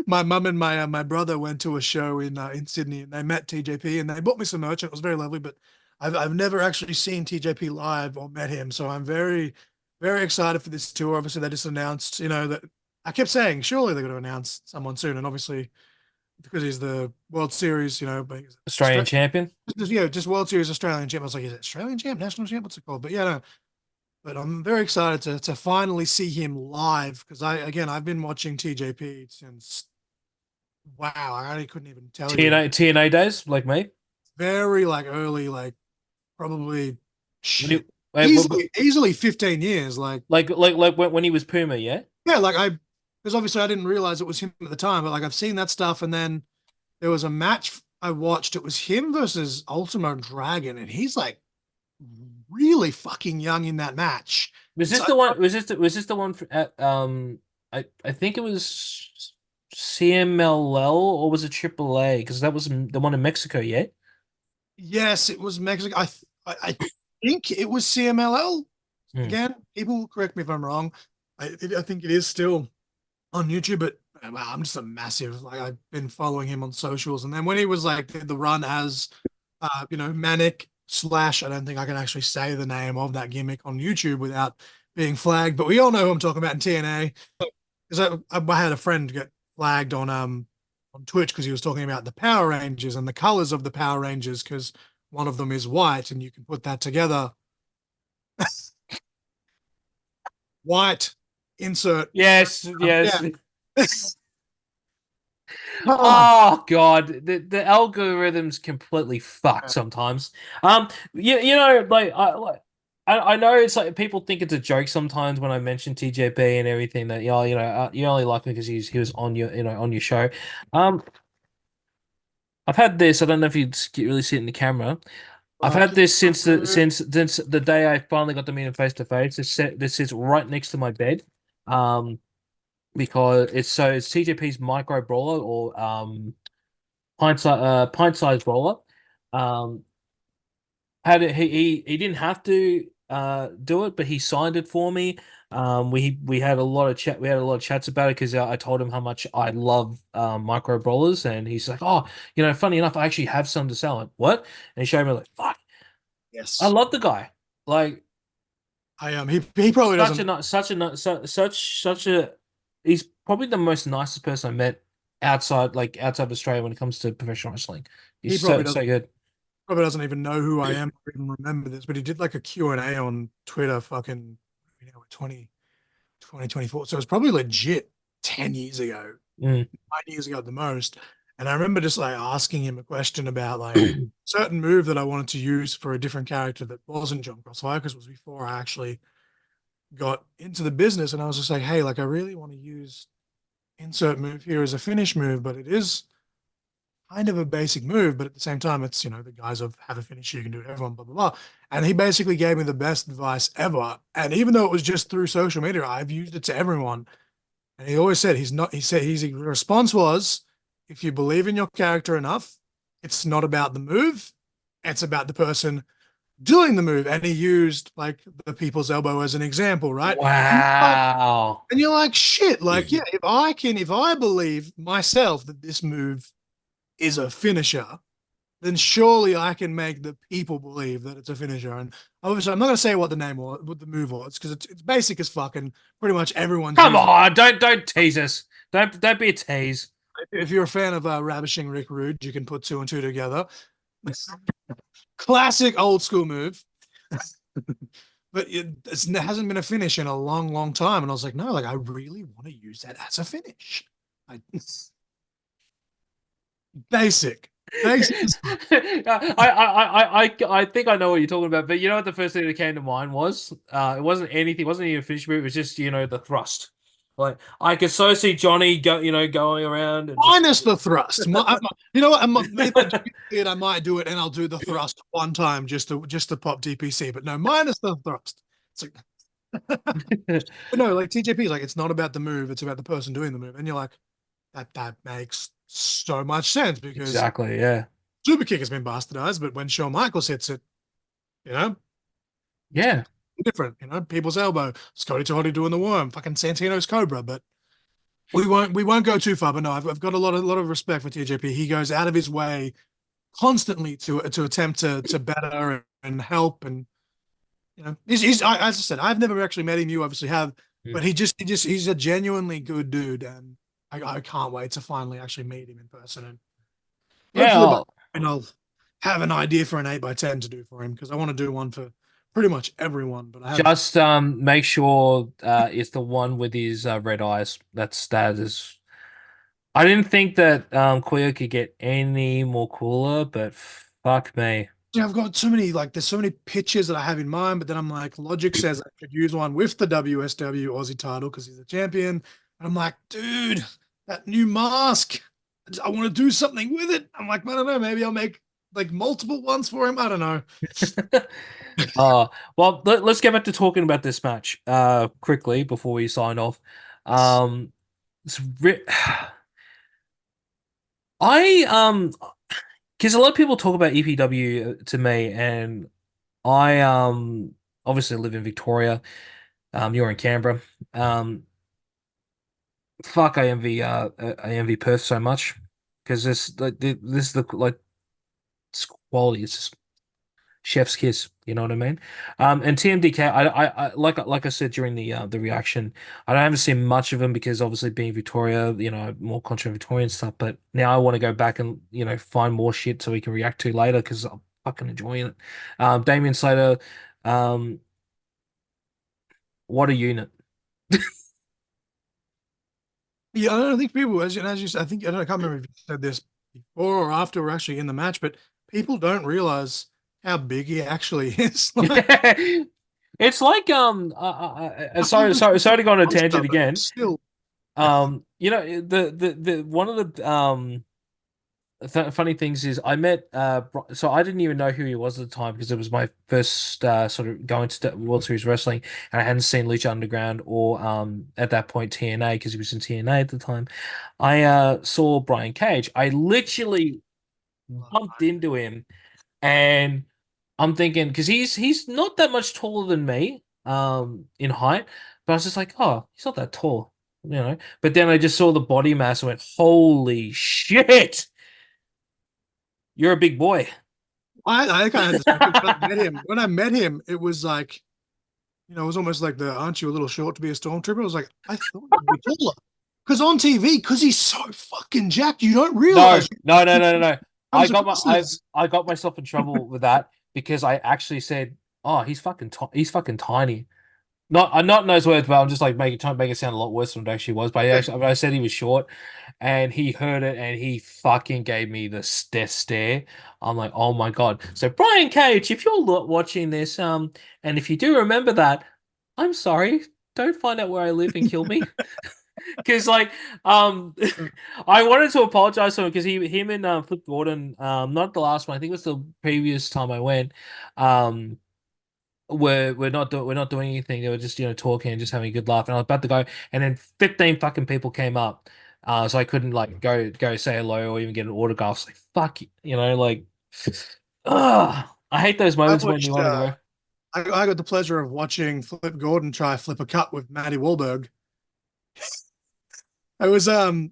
My mum and my brother went to a show in Sydney and they met TJP and they bought me some merch. It was very lovely, but I've never actually seen TJP live or met him, so I'm very very excited for this tour. Obviously, they just announced, that I kept saying surely they're going to announce someone soon, and obviously because he's the World Series, but Australian champion. just World Series Australian champ. I was like, is it Australian champ, national champ? What's it called? But yeah, no. But I'm very excited to finally see him live because I've been watching TJP since wow, I really couldn't even tell you. TNA days, like me. Very like early, like probably When easily 15 years. Like when he was Puma, yeah. yeah, like because obviously I didn't realize it was him at the time, but like I've seen that stuff, and then there was a match I watched. It was him versus Ultimo Dragon, and he's like really fucking young in that match. Was this So, the one? Was this the one at I think it was CMLL or was it AAA? Because that was the one in Mexico, yeah. yes, it was Mexico. I think it was CMLL. Hmm. Again, people correct me if I'm wrong. I think it is still on YouTube, but wow, I'm just a massive like I've been following him on socials, and then when he was like did the run as Manic slash I don't think I can actually say the name of that gimmick on YouTube without being flagged, but we all know who I'm talking about in TNA because I had a friend get flagged on Twitch because he was talking about the Power Rangers and the colors of the Power Rangers because one of them is white and you can put that together. White insert. Yes, yes. Yeah. Oh God, the algorithm's completely fucked sometimes. Like I know it's like people think it's a joke sometimes when I mention TJP and everything that you only like him because he was on your show. I've had this. I don't know if you really see it in the camera. I've had this since the day I finally got to meet him face to face. This sits right next to my bed. Because it's TJP's micro brawler or pint size brawler. Had it, he didn't have to do it, but he signed it for me. We had a lot of chat. We had a lot of chats about it because I told him how much I love micro brawlers, and he's like, "Oh, funny enough, I actually have some to sell." It what? And he showed me like, "Fuck, yes, I love the guy." Like, I he probably doesn't such a he's probably the most nicest person I met outside of Australia when it comes to professional wrestling. He's so good. probably doesn't even know who I am or even remember this, but he did like a Q&A on Twitter fucking 2024. So it was probably legit 10 years ago, 9 years ago at the most. And I remember just like asking him a question about like a certain move that I wanted to use for a different character that wasn't John Crossfire because it was before I actually got into the business. And I was just like, hey, like I really want to use insert move here as a finish move, but it is kind of a basic move, but at the same time, it's the guys of have a finish, you can do it, everyone, blah blah blah. And he basically gave me the best advice ever. And even though it was just through social media, I've used it to everyone. And he always said his response was, if you believe in your character enough, it's not about the move, it's about the person doing the move. And he used like the people's elbow as an example, right? Wow. And you're like, shit, like, yeah, if I believe myself that this move is a finisher, then surely I can make the people believe that it's a finisher. And obviously, I'm not going to say what the name was, what the move was, because it's basic as fuck, and pretty much everyone's Come used it. on, don't tease us. Don't be a tease. If you're a fan of Ravishing Rick Rude, you can put two and two together. Classic old school move. But it hasn't been a finish in a long, long time. And I was like, no, like I really want to use that as a finish. I, basic. Basic. I think I know what you're talking about, but you know what the first thing that came to mind was? It wasn't anything, it wasn't even a finish move, it was just, the thrust. Like I could so see Johnny going around and Minus the thrust. You know what? If I do it, I might do it, and I'll do the thrust one time just to pop DPC. But no, minus the thrust. It's like, but no, like TJP is like it's not about the move; it's about the person doing the move. And you're like, that makes so much sense because exactly, yeah. super kick has been bastardized, but when Shawn Michaels hits it, you know, Yeah. different. People's elbow, Scotty Toddy doing the worm, fucking Santino's Cobra, but. We won't go too far, but no, I've got a lot of respect for TJP. He goes out of his way constantly to attempt to better and help, and as I said, I've never actually met him. You obviously have, but he's a genuinely good dude, and I can't wait to finally actually meet him in person, and hopefully I'll have an idea for an 8x10 to do for him because I want to do one for pretty much everyone. But I have Just make sure it's the one with his red eyes. That is. I didn't think that Queer could get any more cooler, but fuck me. I've got so many there's so many pictures that I have in mind, but then I'm like, logic says I could use one with the WSW Aussie title because he's a champion. And I'm like, dude, that new mask, I want to do something with it. I'm like, I don't know, maybe I'll make like multiple ones for him. I don't know. Well, let's get back to talking about this match quickly before we sign off. It's I because a lot of people talk about EPW to me, and I obviously live in Victoria. You're in Canberra. Fuck, I envy Perth so much because this is the it's quality. It's just chef's kiss. You know what I mean? And TMDK, like I said during the reaction, I haven't seen much of them because obviously being Victoria, more contra Victorian stuff. But now I want to go back and find more shit so we can react to later because I'm fucking enjoying it. Damian Slater, um, what a unit. Yeah, I don't think people, as you said, I think I can't remember if you said this before or after we're actually in the match, but people don't realize how big he actually is. It's like sorry to go on a tangent again. Still, The one of the funny things is I met so I didn't even know who he was at the time because it was my first sort of going to World Series Wrestling, and I hadn't seen Lucha Underground or at that point TNA because he was in TNA at the time. I saw Brian Cage. I literally bumped into him, and I'm thinking because he's not that much taller than me in height, but I was just like, oh, he's not that tall, But then I just saw the body mass and went, holy shit, you're a big boy. I kind of when I met him, it was like, it was almost like aren't you a little short to be a stormtrooper? I was like, I thought he'd be taller. Because on TV, because he's so fucking jacked, you don't realize. No. I got myself in trouble with that because I actually said, "Oh, he's fucking tiny." Not in those words, but I'm just like trying to make it sound a lot worse than it actually was. But I said he was short, and he heard it, and he fucking gave me the death stare. I'm like, oh my god. So Brian Cage, if you're watching this, and if you do remember that, I'm sorry. Don't find out where I live and kill me. Because I wanted to apologize to him because him and Flip Gordon, not the last one, I think it was the previous time I went, we're not doing anything. They were just talking and just having a good laugh. And I was about to go, and then 15 fucking people came up, so I couldn't go say hello or even get an autograph. Like fuck, I hate those moments when you want to go. I got the pleasure of watching Flip Gordon try flip a cut with Matty Wahlberg. I was the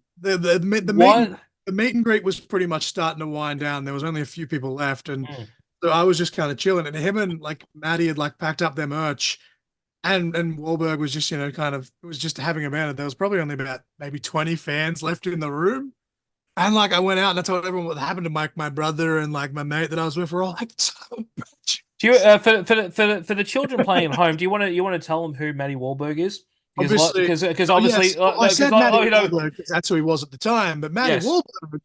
What? the meet and greet was pretty much starting to wind down. There was only a few people left, and Mm. so I was just kind of chilling. And him and like Maddie had like packed up their merch, and Wahlberg was just kind of it was just having a banner. There was probably only about maybe 20 fans left in the room. And like I went out and I told everyone what happened to my brother and like my mate that I was with. We're all like, "Son of a bitch." Do you for the children playing at home? Do you want to tell them who Matty Wahlberg is? Obviously, Because oh, obviously, yes, I said Matty you know, Wahlberg because that's who he was at the time. But Matty yes, Wahlberg,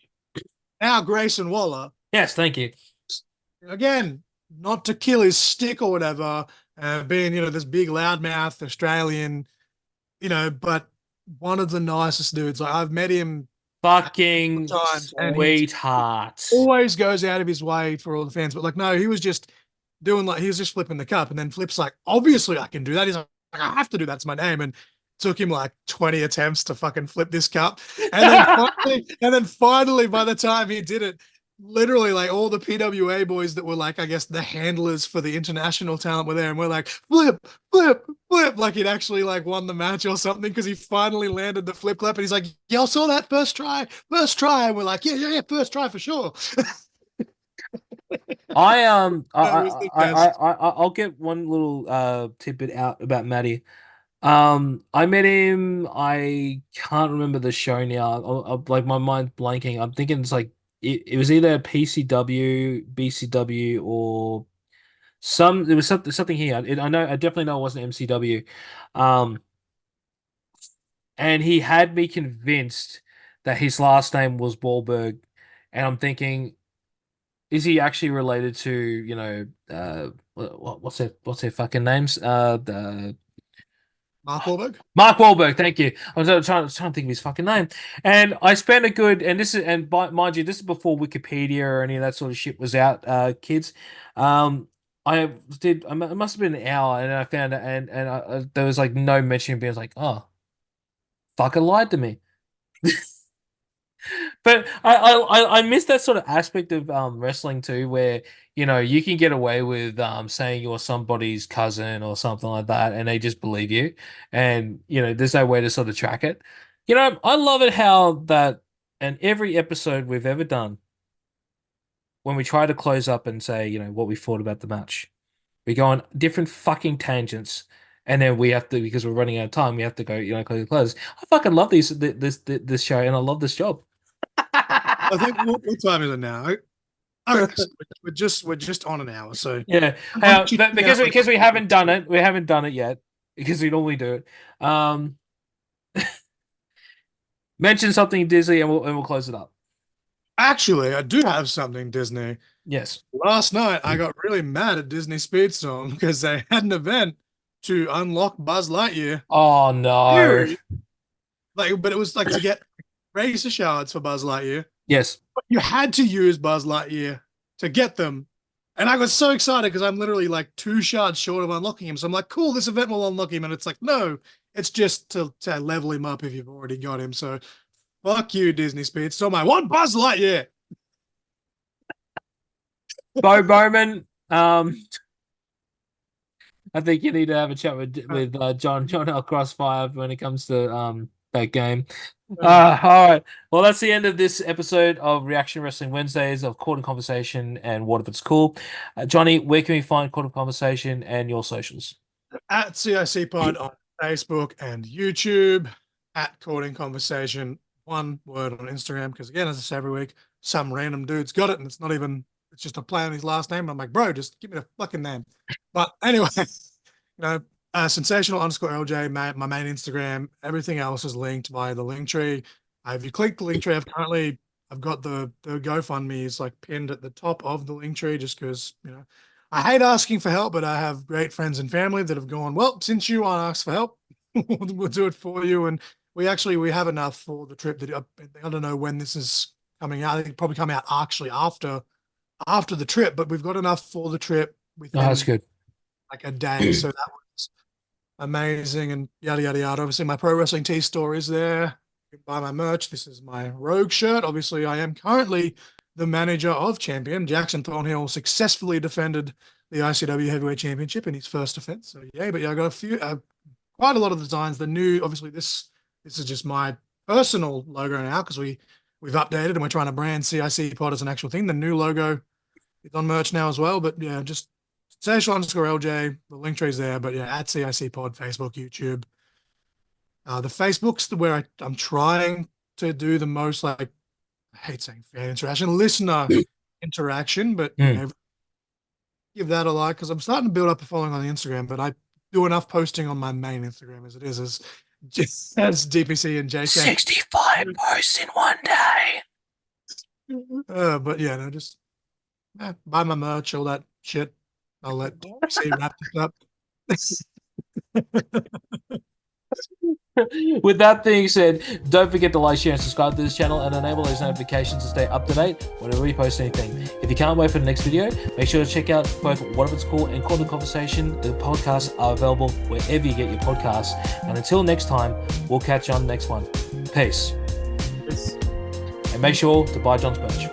now Grayson Waller, yes, thank you. again, not to kill his stick or whatever, being this big loudmouth Australian, but one of the nicest dudes. Like I've met him Fucking times, and he sweetheart. always goes out of his way for all the fans. But like, no, he was just he was just flipping the cup, and then Flip's like, obviously I can do that. He's like, I have to do that. It's my name, and took him like 20 attempts to fucking flip this cup, and then finally, by the time he did it, literally like all the PWA boys that were like, I guess the handlers for the international talent were there, and we're like, flip, flip, flip, like he'd actually like won the match or something because he finally landed the flip clap, and he's like, y'all saw that first try, and we're like, yeah, first try for sure. I'll get one little tidbit out about Matty. I met him. I can't remember the show now. Like my mind's blanking. I'm thinking it's like it was either PCW, BCW, or there was something here. I definitely know it wasn't MCW. Um, and he had me convinced that his last name was Wahlberg, and I'm thinking, is he actually related to what's their fucking names? The Mark Wahlberg. Mark Wahlberg, thank you. I was trying to think of his fucking name, and I spent a good mind you, this is before Wikipedia or any of that sort of shit was out, kids. It must have been an hour, and I found it, and there was like no mention of being like, oh, fucking lied to me. But I miss that sort of aspect of wrestling too, where you can get away with saying you're somebody's cousin or something like that, and they just believe you, and there's no way to sort of track it. I love it how that, and every episode we've ever done, when we try to close up and say what we thought about the match, we go on different fucking tangents. And then we have to, because we're running out of time, we have to go, close. I fucking love this show, and I love this job. I think what time is it now? Okay, we're just on an hour, so yeah. Because we haven't done it yet, because we normally do it. Mention something Disney, and we'll close it up. Actually, I do have something Disney. Yes. Last night, I got really mad at Disney Speedstorm because they had an event to unlock Buzz Lightyear. Oh no! But it was like to get racer shards for Buzz Lightyear. Yes. But you had to use Buzz Lightyear to get them. And I was so excited because I'm literally like 2 shards short of unlocking him. So I'm like, cool, this event will unlock him. And it's like, no, it's just to level him up if you've already got him. So fuck you, Disney Speedstorm. I want Buzz Lightyear. Bo Bowman, I think you need to have a chat with John L. Crossfire when it comes to that game. All right. Well, that's the end of this episode of Reaction Wrestling Wednesdays of Court and Conversation and What If It's Cool. Johnny, where can we find Court and Conversation and your socials? At CIC Pod on Facebook and YouTube. At Court and Conversation, one word on Instagram. Because again, as I say every week, some random dude's got it, and it's just a play on his last name. And I'm like, bro, just give me the fucking name. But anyway, sensational _ LJ, my main Instagram. Everything else is linked via the link tree. If you click the link tree, I've got the GoFundMe is like pinned at the top of the link tree, just because I hate asking for help, but I have great friends and family that have gone, well, since you want to ask for help, we'll do it for you. And we have enough for the trip that I don't know when this is coming out. I think it'll probably come out actually after the trip, but we've got enough for the trip within that's good. like a day. So that was amazing, and yada yada yada. Obviously, my pro wrestling tee store is there. You can buy my merch. This is my Rogue shirt. Obviously, I am currently the manager of Champion. Jackson Thornhill successfully defended the ICW Heavyweight Championship in his first defense. So yeah, but yeah, I got a few, quite a lot of designs. The new, obviously, this is just my personal logo now because we we've updated and we're trying to brand CIC Pod as an actual thing. The new logo is on merch now as well. But yeah, just _LJ. The link tree's there. But yeah, at CIC Pod, Facebook, YouTube. The Facebook's where I'm trying to do the most, like, I hate saying fan interaction, listener interaction, but you know, give that a like because I'm starting to build up a following on the Instagram, but I do enough posting on my main Instagram as it is as DPC and JK. 65 posts in one day. But yeah, no, just buy my merch, all that shit. I'll let DPC wrap this up. With that being said, don't forget to like, share, and subscribe to this channel and enable those notifications to stay up to date whenever we post anything. If you can't wait for the next video, make sure to check out both What If It's Cool and Corner Conversation. The podcasts are available wherever you get your podcasts. And until next time, we'll catch you on the next one. Peace. And make sure to buy John's merch.